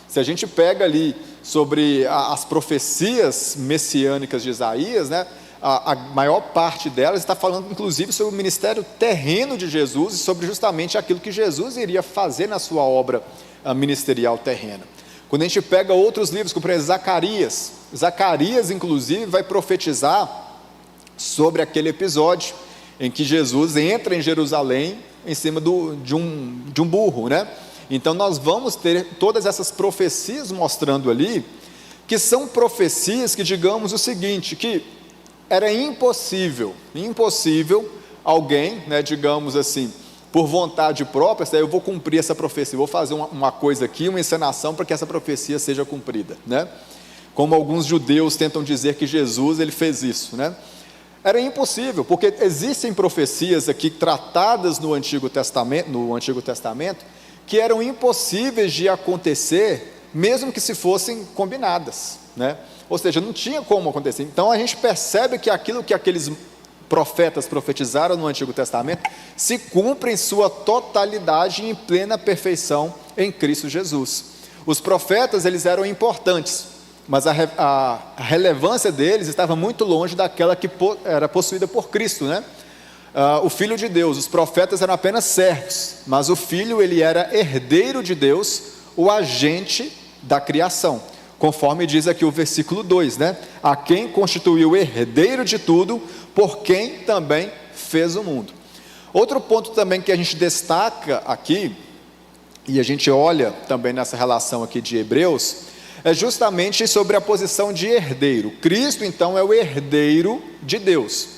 Se a gente pega ali sobre as profecias messiânicas de Isaías, né, a maior parte delas está falando inclusive sobre o ministério terreno de Jesus e sobre justamente aquilo que Jesus iria fazer na sua obra ministerial terrena. Quando a gente pega outros livros, como por exemplo Zacarias inclusive vai profetizar sobre aquele episódio em que Jesus entra em Jerusalém em cima de um burro, né? Então nós vamos ter todas essas profecias mostrando ali, que são profecias que digamos o seguinte, que era impossível alguém, né, digamos assim, por vontade própria, eu vou cumprir essa profecia, vou fazer uma coisa aqui, uma encenação para que essa profecia seja cumprida, né? Como alguns judeus tentam dizer que Jesus ele fez isso, né? Era impossível, porque existem profecias aqui tratadas no Antigo Testamento, que eram impossíveis de acontecer, mesmo que se fossem combinadas, né? Ou seja, não tinha como acontecer. Então a gente percebe que aquilo que aqueles profetas profetizaram no Antigo Testamento se cumpre em sua totalidade e em plena perfeição em Cristo Jesus. Os profetas eles eram importantes, mas a relevância deles estava muito longe daquela que era possuída por Cristo, né? O Filho de Deus, os profetas eram apenas servos, mas o Filho ele era herdeiro de Deus, o agente da criação, conforme diz aqui o versículo 2, né? A quem constituiu herdeiro de tudo, por quem também fez o mundo. Outro ponto também que a gente destaca aqui, e a gente olha também nessa relação aqui de Hebreus, é justamente sobre a posição de herdeiro. Cristo então é o herdeiro de Deus.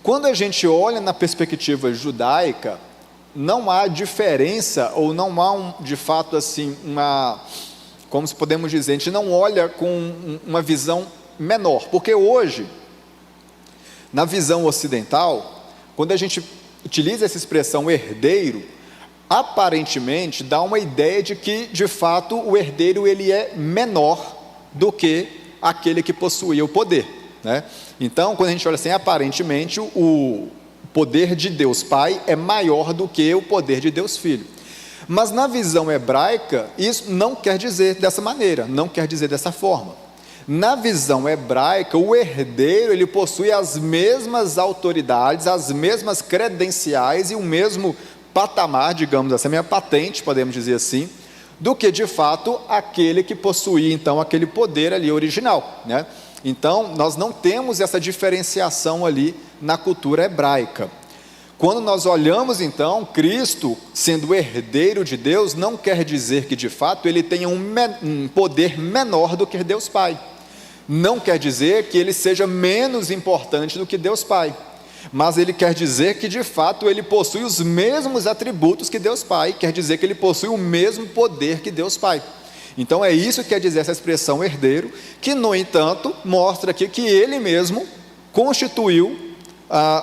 Quando a gente olha na perspectiva judaica, não há diferença, ou não há de fato assim, como podemos dizer, a gente não olha com uma visão menor, porque hoje, na visão ocidental, quando a gente utiliza essa expressão herdeiro, aparentemente dá uma ideia de que, de fato, o herdeiro ele é menor do que aquele que possuía o poder, né? Então, quando a gente olha assim, aparentemente o poder de Deus Pai é maior do que o poder de Deus Filho. Mas na visão hebraica, isso não quer dizer dessa maneira, não quer dizer dessa forma. Na visão hebraica, o herdeiro ele possui as mesmas autoridades, as mesmas credenciais e o mesmo patamar, digamos assim, a minha patente, podemos dizer assim, do que de fato aquele que possuía então aquele poder ali original, né? Então nós não temos essa diferenciação ali na cultura hebraica. Quando nós olhamos então Cristo sendo herdeiro de Deus, não quer dizer que de fato ele tenha um poder menor do que Deus Pai, não quer dizer que ele seja menos importante do que Deus Pai, mas ele quer dizer que de fato ele possui os mesmos atributos que Deus Pai, quer dizer que ele possui o mesmo poder que Deus Pai. Então é isso que quer dizer essa expressão herdeiro, que no entanto mostra aqui que ele mesmo constituiu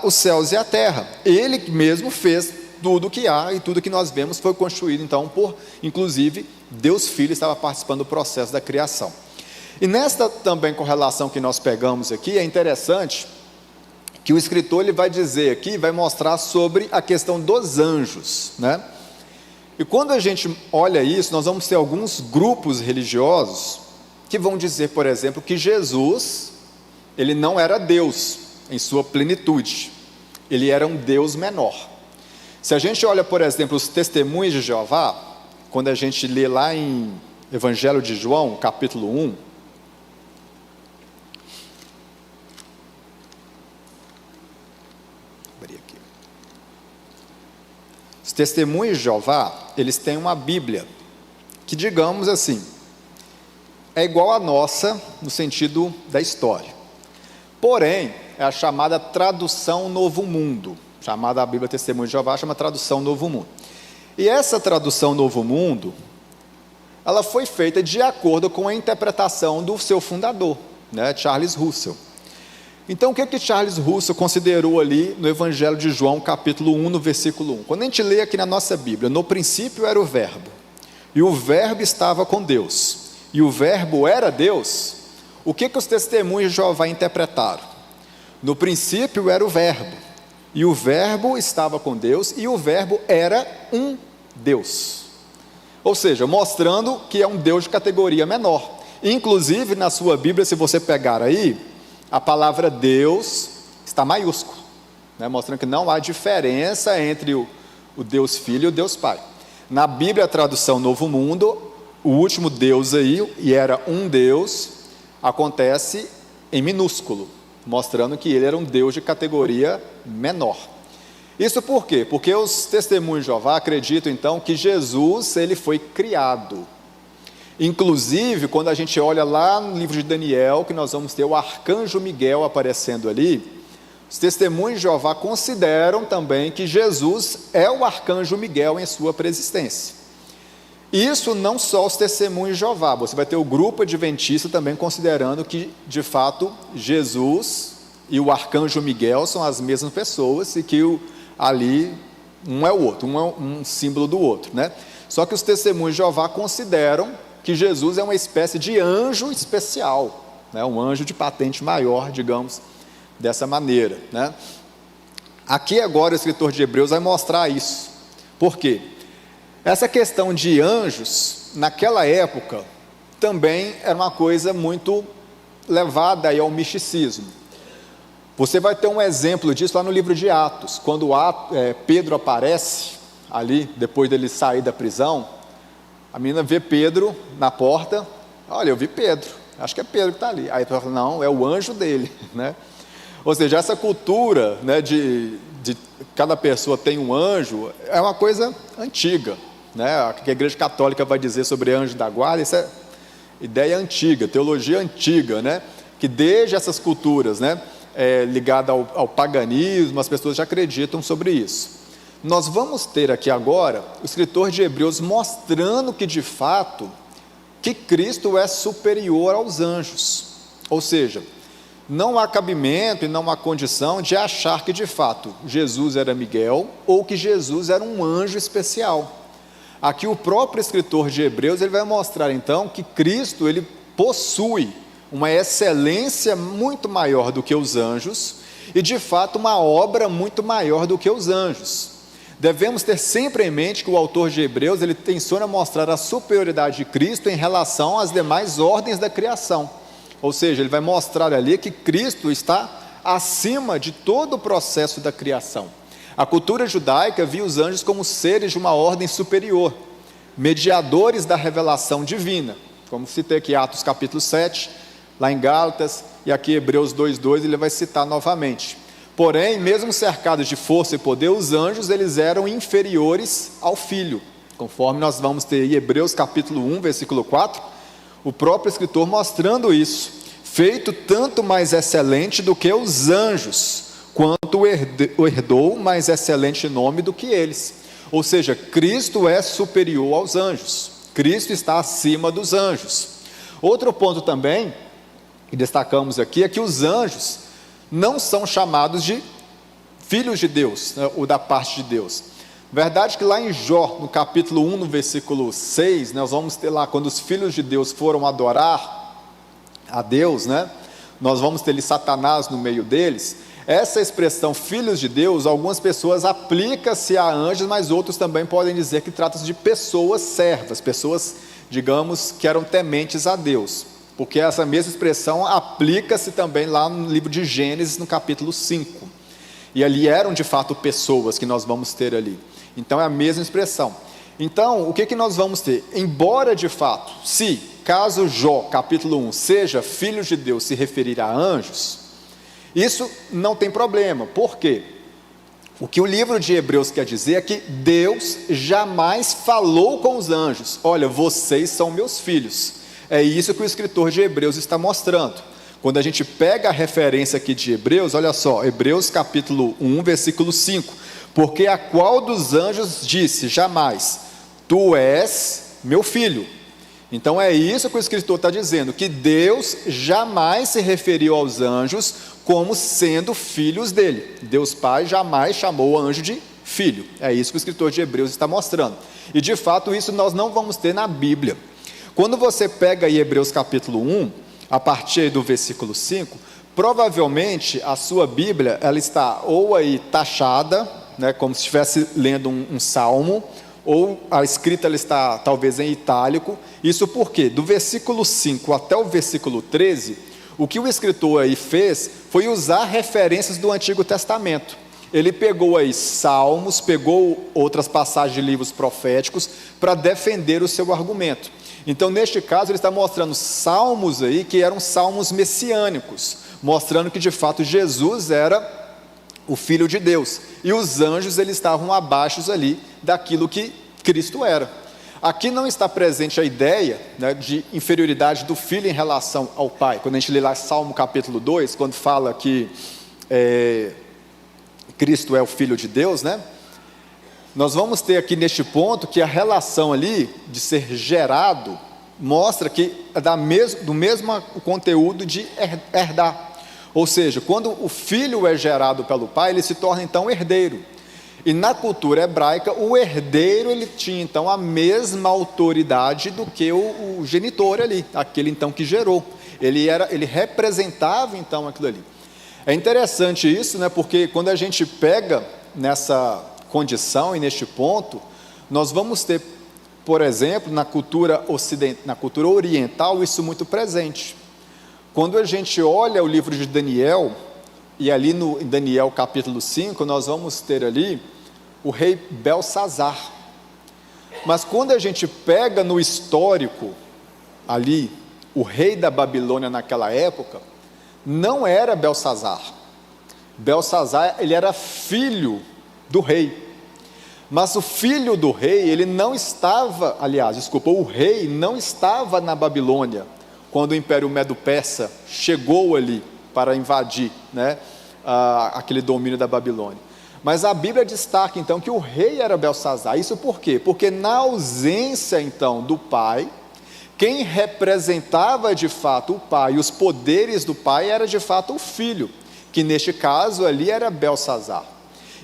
os céus e a terra, ele mesmo fez tudo que há, e tudo que nós vemos foi constituído então por, inclusive, Deus Filho estava participando do processo da criação. E nesta também correlação que nós pegamos aqui, é interessante que o escritor ele vai dizer aqui, vai mostrar sobre a questão dos anjos, né? E quando a gente olha isso, nós vamos ter alguns grupos religiosos que vão dizer, por exemplo, que Jesus, ele não era Deus em sua plenitude, ele era um Deus menor. Se a gente olha, por exemplo, os testemunhos de Jeová, quando a gente lê lá em Evangelho de João, capítulo 1, os testemunhos de Jeová, eles têm uma Bíblia, que digamos assim, é igual à nossa, no sentido da história. Porém, é a chamada tradução Novo Mundo, chamada a Bíblia Testemunho de Jeová, chama tradução Novo Mundo. E essa tradução Novo Mundo, ela foi feita de acordo com a interpretação do seu fundador, né, Charles Russell. Então, o que Charles Russell considerou ali no Evangelho de João, capítulo 1, no versículo 1? Quando a gente lê aqui na nossa Bíblia, no princípio era o Verbo, e o Verbo estava com Deus, e o Verbo era Deus, o que os testemunhos de Jeová interpretaram? No princípio era o Verbo, e o Verbo estava com Deus, e o Verbo era um Deus. Ou seja, mostrando que é um Deus de categoria menor. Inclusive, na sua Bíblia, se você pegar aí, a palavra Deus está maiúsculo, né, mostrando que não há diferença entre o Deus Filho e o Deus Pai. Na Bíblia, a tradução Novo Mundo, o último Deus aí, e era um Deus, acontece em minúsculo, mostrando que ele era um Deus de categoria menor. Isso por quê? Porque os testemunhos de Jeová acreditam então que Jesus, ele foi criado. Inclusive, quando a gente olha lá no livro de Daniel, que nós vamos ter o arcanjo Miguel aparecendo ali, os testemunhos de Jeová consideram também que Jesus é o arcanjo Miguel em sua preexistência. Isso não só os testemunhos de Jeová, você vai ter o grupo adventista também considerando que, de fato, Jesus e o arcanjo Miguel são as mesmas pessoas e que ali um é o outro, um é um símbolo do outro, né? Só que os testemunhos de Jeová consideram que Jesus é uma espécie de anjo especial, né? Um anjo de patente maior, digamos, dessa maneira, né? Aqui agora o escritor de Hebreus vai mostrar isso. Por quê? Essa questão de anjos, naquela época, também era uma coisa muito levada aí ao misticismo. Você vai ter um exemplo disso lá no livro de Atos, quando Pedro aparece ali, depois dele sair da prisão, a menina vê Pedro na porta, olha, eu vi Pedro, acho que é Pedro que está ali. Aí ela fala, não, é o anjo dele, né? Ou seja, essa cultura, né, de cada pessoa tem um anjo, é uma coisa antiga, né? O que a Igreja Católica vai dizer sobre anjo da guarda, isso é ideia antiga, teologia antiga, né? Que desde essas culturas, né, ligada ao paganismo, as pessoas já acreditam sobre isso. Nós vamos ter aqui agora o escritor de Hebreus mostrando que de fato que Cristo é superior aos anjos, ou seja, não há cabimento e não há condição de achar que de fato Jesus era Miguel ou que Jesus era um anjo especial. Aqui o próprio escritor de Hebreus ele vai mostrar então que Cristo ele possui uma excelência muito maior do que os anjos e de fato uma obra muito maior do que os anjos. Devemos ter sempre em mente que o autor de Hebreus, ele tenciona mostrar a superioridade de Cristo em relação às demais ordens da criação. Ou seja, ele vai mostrar ali que Cristo está acima de todo o processo da criação. A cultura judaica via os anjos como seres de uma ordem superior, mediadores da revelação divina, como citei aqui Atos capítulo 7, lá em Gálatas, e aqui Hebreus 2:2 ele vai citar novamente. Porém, mesmo cercados de força e poder, os anjos eles eram inferiores ao Filho, conforme nós vamos ter em Hebreus capítulo 1, versículo 4, o próprio escritor mostrando isso, feito tanto mais excelente do que os anjos, quanto herdou mais excelente nome do que eles. Ou seja, Cristo é superior aos anjos, Cristo está acima dos anjos. Outro ponto também, que destacamos aqui, é que os anjos não são chamados de filhos de Deus, né, ou da parte de Deus. Verdade que lá em Jó, no capítulo 1, no versículo 6, nós vamos ter lá, quando os filhos de Deus foram adorar a Deus, né, nós vamos ter ali Satanás no meio deles. Essa expressão filhos de Deus, algumas pessoas aplicam-se a anjos, mas outros também podem dizer que trata-se de pessoas servas, pessoas, digamos, que eram tementes a Deus, porque essa mesma expressão aplica-se também lá no livro de Gênesis, no capítulo 5, e ali eram de fato pessoas que nós vamos ter ali, então é a mesma expressão. Então, o que nós vamos ter? Embora de fato, caso Jó, capítulo 1, seja filhos de Deus se referir a anjos, isso não tem problema. Por quê? O que o livro de Hebreus quer dizer é que Deus jamais falou com os anjos: olha, vocês são meus filhos. É isso que o escritor de Hebreus está mostrando. Quando a gente pega a referência aqui de Hebreus, olha só, Hebreus capítulo 1, versículo 5, porque a qual dos anjos disse jamais, tu és meu filho? Então é isso que o escritor está dizendo, que Deus jamais se referiu aos anjos como sendo filhos dele. Deus Pai jamais chamou o anjo de filho. É isso que o escritor de Hebreus está mostrando. E de fato isso nós não vamos ter na Bíblia. Quando você pega aí Hebreus capítulo 1, a partir do versículo 5, provavelmente a sua Bíblia, ela está ou aí taxada, né, como se estivesse lendo um salmo, ou a escrita ela está talvez em itálico. Isso porque do versículo 5 até o versículo 13, o que o escritor aí fez foi usar referências do Antigo Testamento. Ele pegou aí salmos, pegou outras passagens de livros proféticos para defender o seu argumento. Então neste caso ele está mostrando salmos aí que eram salmos messiânicos, mostrando que de fato Jesus era o Filho de Deus, e os anjos eles estavam abaixo ali daquilo que Cristo era. Aqui não está presente a ideia, né, de inferioridade do Filho em relação ao Pai. Quando a gente lê lá Salmo capítulo 2, quando fala que Cristo é o Filho de Deus, né, nós vamos ter aqui neste ponto que a relação ali de ser gerado mostra que é do mesmo conteúdo de herdar. Ou seja, quando o filho é gerado pelo pai, ele se torna então herdeiro. E na cultura hebraica, o herdeiro ele tinha então a mesma autoridade do que o genitor ali, aquele então que gerou. Ele representava então aquilo ali. É interessante isso, né? Porque quando a gente pega nessa condição e neste ponto, nós vamos ter, por exemplo, na cultura oriental, isso muito presente. Quando a gente olha o livro de Daniel, e ali em Daniel capítulo 5, nós vamos ter ali o rei Belsazar. Mas quando a gente pega no histórico, ali, o rei da Babilônia naquela época, não era Belsazar. Belsazar, ele era filho do rei. Mas o filho do rei, ele não estava, o rei não estava na Babilônia, quando o Império Medo-Persa chegou ali para invadir, né, aquele domínio da Babilônia. Mas a Bíblia destaca então que o rei era Belsazar. Isso por quê? Porque na ausência então do pai, quem representava de fato o pai, os poderes do pai, era de fato o filho, que neste caso ali era Belsazar.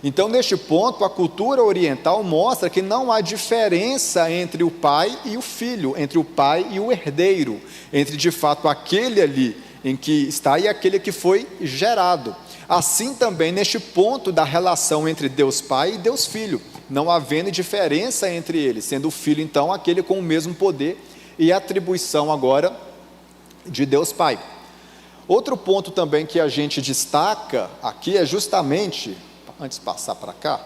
Então neste ponto a cultura oriental mostra que não há diferença entre o pai e o filho, entre o pai e o herdeiro, entre de fato aquele ali em que está e aquele que foi gerado. Assim também neste ponto da relação entre Deus Pai e Deus Filho, não havendo diferença entre eles, sendo o Filho então aquele com o mesmo poder e atribuição agora de Deus Pai. Outro ponto também que a gente destaca aqui é justamente, antes de passar para cá,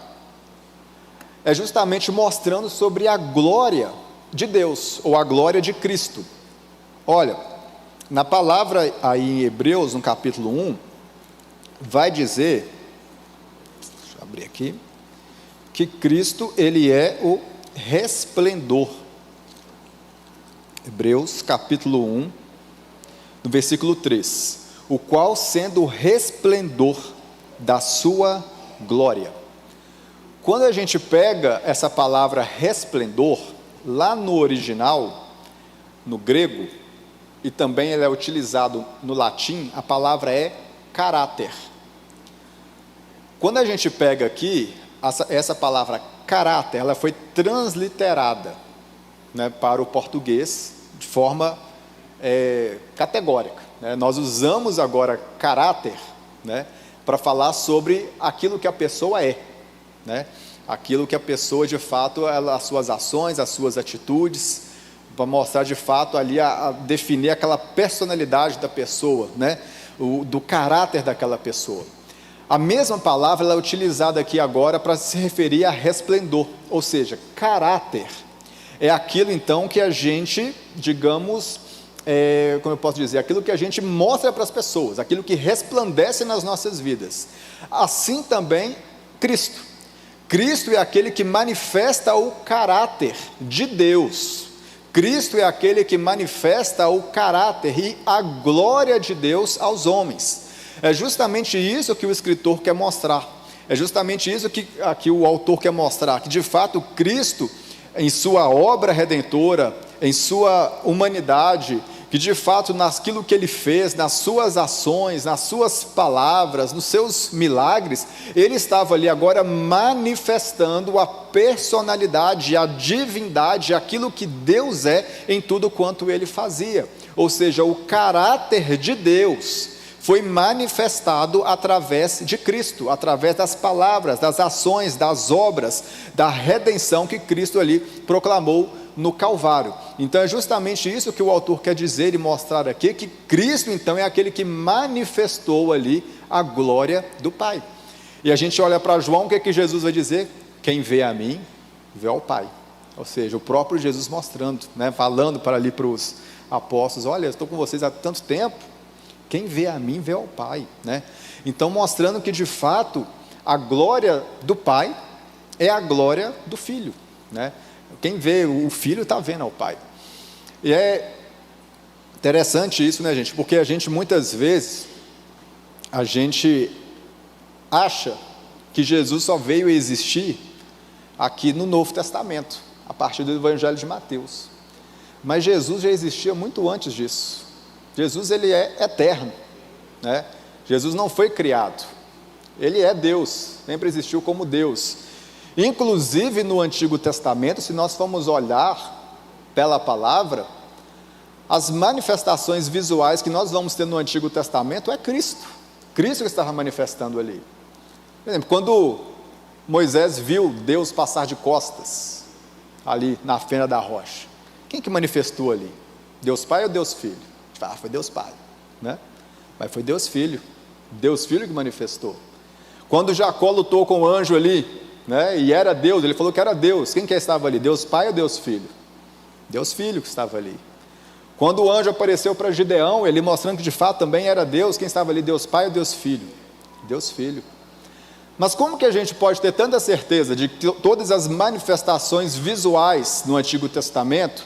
é justamente mostrando sobre a glória de Deus, ou a glória de Cristo. Olha, na palavra aí em Hebreus, no capítulo 1, vai dizer, deixa eu abrir aqui, que Cristo, ele é o resplendor. Hebreus, capítulo 1, no versículo 3, o qual sendo o resplendor da sua glória. Quando a gente pega essa palavra resplendor, lá no original, no grego, e também ele é utilizado no latim, a palavra é caráter. Quando a gente pega aqui, essa palavra caráter, ela foi transliterada, né, para o português, de forma categórica, né? Nós usamos agora caráter, né, para falar sobre aquilo que a pessoa é, né? Aquilo que a pessoa de fato, as suas ações, as suas atitudes, para mostrar de fato ali, a definir aquela personalidade da pessoa, né? Do caráter daquela pessoa. A mesma palavra ela é utilizada aqui agora para se referir a resplendor, ou seja, caráter é aquilo então que a gente, digamos, como eu posso dizer, aquilo que a gente mostra para as pessoas, aquilo que resplandece nas nossas vidas. Assim também Cristo. Cristo é aquele que manifesta o caráter de Deus. Cristo é aquele que manifesta o caráter e a glória de Deus aos homens. É justamente isso que o escritor quer mostrar. É justamente isso que aqui o autor quer mostrar, que de fato Cristo, em sua obra redentora, em sua humanidade, que de fato naquilo que ele fez, nas suas ações, nas suas palavras, nos seus milagres, ele estava ali agora manifestando a personalidade, a divindade, aquilo que Deus é em tudo quanto ele fazia. Ou seja, o caráter de Deus foi manifestado através de Cristo, através das palavras, das ações, das obras, da redenção que Cristo ali proclamou no Calvário. Então é justamente isso que o autor quer dizer e mostrar aqui, que Cristo então é aquele que manifestou ali a glória do Pai. E a gente olha para João, o que é que Jesus vai dizer? Quem vê a mim, vê ao Pai. Ou seja, o próprio Jesus mostrando, né, falando para ali para os apóstolos, olha, eu estou com vocês há tanto tempo, quem vê a mim, vê ao Pai, né? Então mostrando que de fato, a glória do Pai é a glória do Filho, né? Quem vê o Filho está vendo ao Pai. E é interessante isso, né, gente? Porque a gente muitas vezes, a gente acha que Jesus só veio existir aqui no Novo Testamento, a partir do Evangelho de Mateus. Mas Jesus já existia muito antes disso. Jesus, ele é eterno, né? Jesus não foi criado. Ele é Deus, sempre existiu como Deus. Inclusive no Antigo Testamento, se nós formos olhar pela palavra, as manifestações visuais que nós vamos ter no Antigo Testamento é Cristo. Cristo que estava manifestando ali. Por exemplo, quando Moisés viu Deus passar de costas, ali na fenda da rocha, quem que manifestou ali? Deus Pai ou Deus Filho? Foi Deus Pai, né? Mas foi Deus Filho que manifestou. Quando Jacó lutou com o anjo ali, né, e era Deus, ele falou que era Deus, quem que estava ali? Deus Pai ou Deus Filho? Deus Filho que estava ali. Quando o anjo apareceu para Gideão, ele mostrando que de fato também era Deus, quem estava ali? Deus Pai ou Deus Filho? Deus Filho. Mas como que a gente pode ter tanta certeza de que todas as manifestações visuais no Antigo Testamento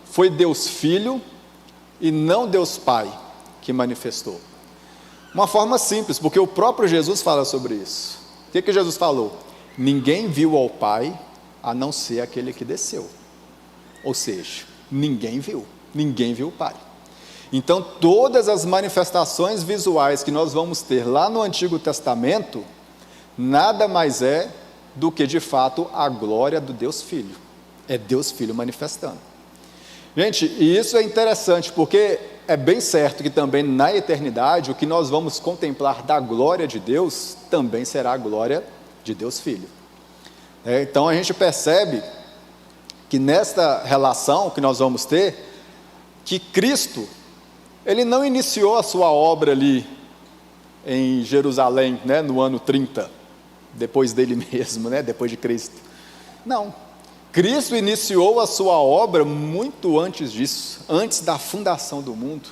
foi Deus Filho e não Deus Pai que manifestou? Uma forma simples, porque o próprio Jesus fala sobre isso. O que Jesus falou? Ninguém viu ao Pai, a não ser aquele que desceu. Ou seja, ninguém viu o Pai. Então todas as manifestações visuais que nós vamos ter lá no Antigo Testamento, nada mais é do que de fato a glória do Deus Filho. É Deus Filho manifestando. Gente, e isso é interessante, porque é bem certo que também na eternidade, o que nós vamos contemplar da glória de Deus, também será a glória de Deus Filho. Então a gente percebe que nesta relação que nós vamos ter, que Cristo, ele não iniciou a sua obra ali em Jerusalém, né, no ano 30. depois dele mesmo, né? Depois de Cristo. Não. Cristo iniciou a sua obra muito antes disso, antes da fundação do mundo.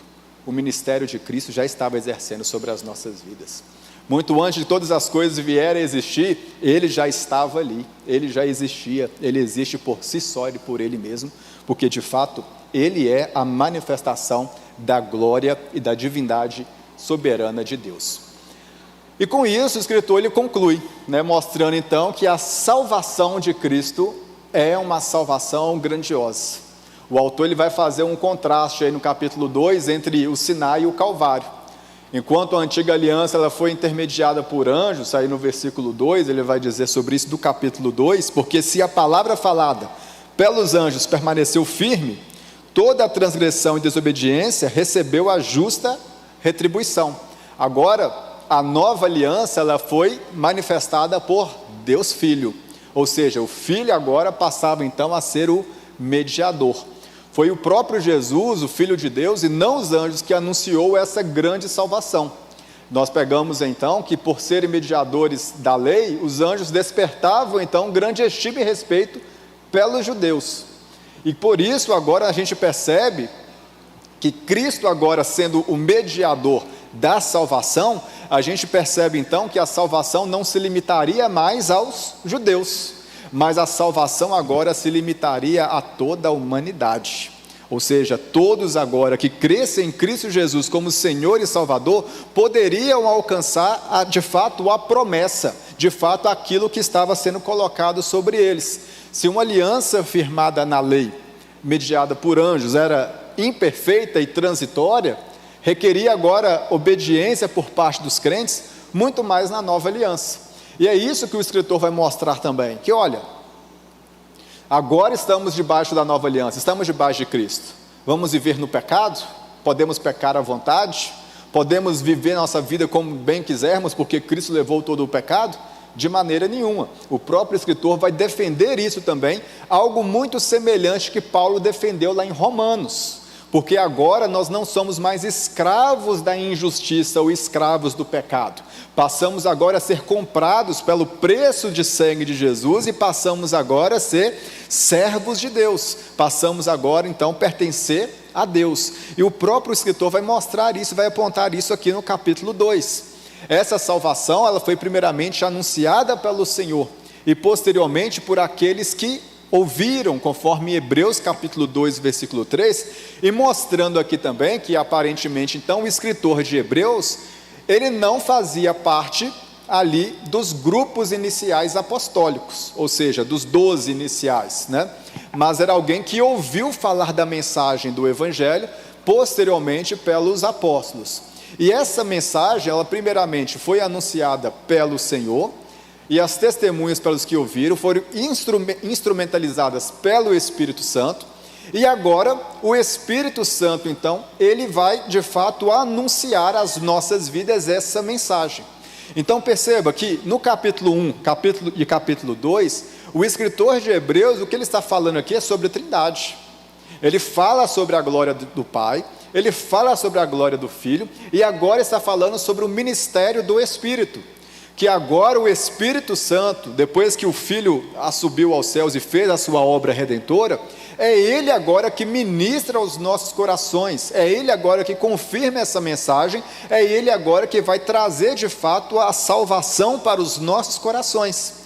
O ministério de Cristo já estava exercendo sobre as nossas vidas. Muito antes de todas as coisas vierem a existir, Ele já estava ali, Ele já existia, Ele existe por si só e por Ele mesmo, porque de fato Ele é a manifestação da glória e da divindade soberana de Deus. E com isso o escritor ele conclui, mostrando então que a salvação de Cristo é uma salvação grandiosa. O autor ele vai fazer um contraste aí no capítulo 2 entre o Sinai e o Calvário. Enquanto a antiga aliança ela foi intermediada por anjos, aí no versículo 2 ele vai dizer sobre isso do capítulo 2, porque se a palavra falada pelos anjos permaneceu firme, toda a transgressão e desobediência recebeu a justa retribuição. Agora, a nova aliança ela foi manifestada por Deus Filho, ou seja, o Filho agora passava então a ser o mediador. Foi o próprio Jesus, o Filho de Deus, e não os anjos, que anunciou essa grande salvação. Nós pegamos então que por serem mediadores da lei, os anjos despertavam então grande estima e respeito pelos judeus. E por isso agora a gente percebe que Cristo agora sendo o mediador da salvação, a gente percebe então que a salvação não se limitaria mais aos judeus, mas a salvação agora se limitaria a toda a humanidade. Ou seja, todos agora que crescem em Cristo Jesus como Senhor e Salvador, poderiam alcançar de fato a promessa, de fato aquilo que estava sendo colocado sobre eles. Se uma aliança firmada na lei, mediada por anjos, era imperfeita e transitória, requeria agora obediência por parte dos crentes, muito mais na nova aliança. E é isso que o escritor vai mostrar também, que olha, agora estamos debaixo da nova aliança, estamos debaixo de Cristo. Vamos viver no pecado? Podemos pecar à vontade? Podemos viver nossa vida como bem quisermos, porque Cristo levou todo o pecado? De maneira nenhuma. O próprio escritor vai defender isso também, algo muito semelhante que Paulo defendeu lá em Romanos. Porque agora nós não somos mais escravos da injustiça ou escravos do pecado. Passamos agora a ser comprados pelo preço de sangue de Jesus e passamos agora a ser servos de Deus. Passamos agora então a pertencer a Deus. E o próprio escritor vai mostrar isso, vai apontar isso aqui no capítulo 2. Essa salvação ela foi primeiramente anunciada pelo Senhor e posteriormente por aqueles que ouviram, conforme Hebreus capítulo 2, versículo 3, e mostrando aqui também que aparentemente então o escritor de Hebreus, ele não fazia parte ali dos grupos iniciais apostólicos, ou seja, dos 12 iniciais, mas era alguém que ouviu falar da mensagem do Evangelho, posteriormente pelos apóstolos, e essa mensagem, ela primeiramente foi anunciada pelo Senhor, e as testemunhas pelos que ouviram foram instrumentalizadas pelo Espírito Santo, e agora o Espírito Santo então, ele vai de fato anunciar às nossas vidas essa mensagem. Então perceba que no capítulo 1 e capítulo 2, o escritor de Hebreus, o que ele está falando aqui é sobre a Trindade. Ele fala sobre a glória do Pai, ele fala sobre a glória do Filho, e agora está falando sobre o ministério do Espírito. Que agora o Espírito Santo, depois que o Filho subiu aos céus e fez a sua obra redentora, é Ele agora que ministra aos nossos corações, é Ele agora que confirma essa mensagem, é Ele agora que vai trazer de fato a salvação para os nossos corações.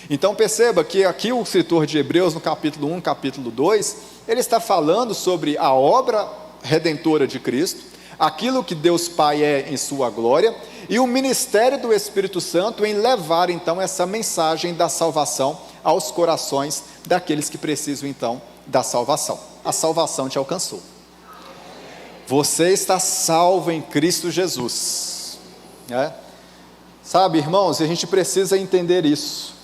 Então perceba que aqui o escritor de Hebreus, no capítulo 1, capítulo 2, ele está falando sobre a obra redentora de Cristo, aquilo que Deus Pai é em sua glória, e o ministério do Espírito Santo em levar então essa mensagem da salvação aos corações daqueles que precisam então da salvação. A salvação te alcançou. Você está salvo em Cristo Jesus. Sabe, irmãos, a gente precisa entender isso,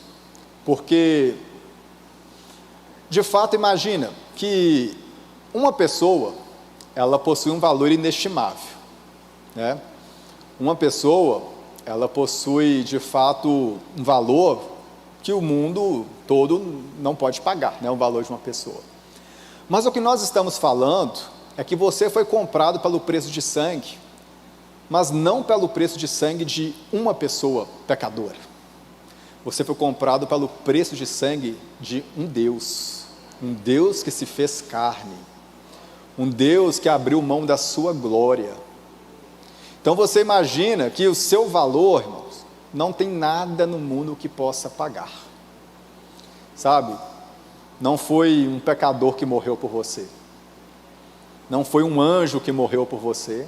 porque de fato imagina que uma pessoa, ela possui um valor inestimável, Uma pessoa, ela possui de fato um valor que o mundo todo não pode pagar, o valor de uma pessoa. Mas o que nós estamos falando é que você foi comprado pelo preço de sangue, mas não pelo preço de sangue de uma pessoa pecadora. Você foi comprado pelo preço de sangue de um Deus que se fez carne, um Deus que abriu mão da sua glória. Então você imagina que o seu valor, irmãos, não tem nada no mundo que possa pagar, sabe? Não foi um pecador que morreu por você, não foi um anjo que morreu por você,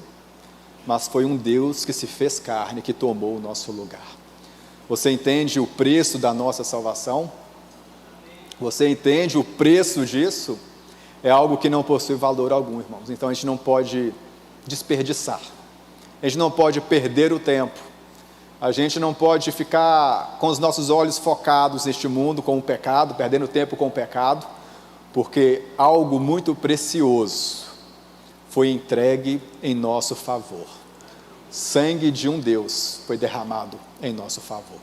mas foi um Deus que se fez carne, que tomou o nosso lugar. Você entende o preço da nossa salvação? Você entende o preço disso? É algo que não possui valor algum, irmãos. Então a gente não pode desperdiçar, a gente não pode perder o tempo, a gente não pode ficar com os nossos olhos focados neste mundo com o pecado, perdendo tempo com o pecado, porque algo muito precioso foi entregue em nosso favor. Sangue de um Deus foi derramado em nosso favor.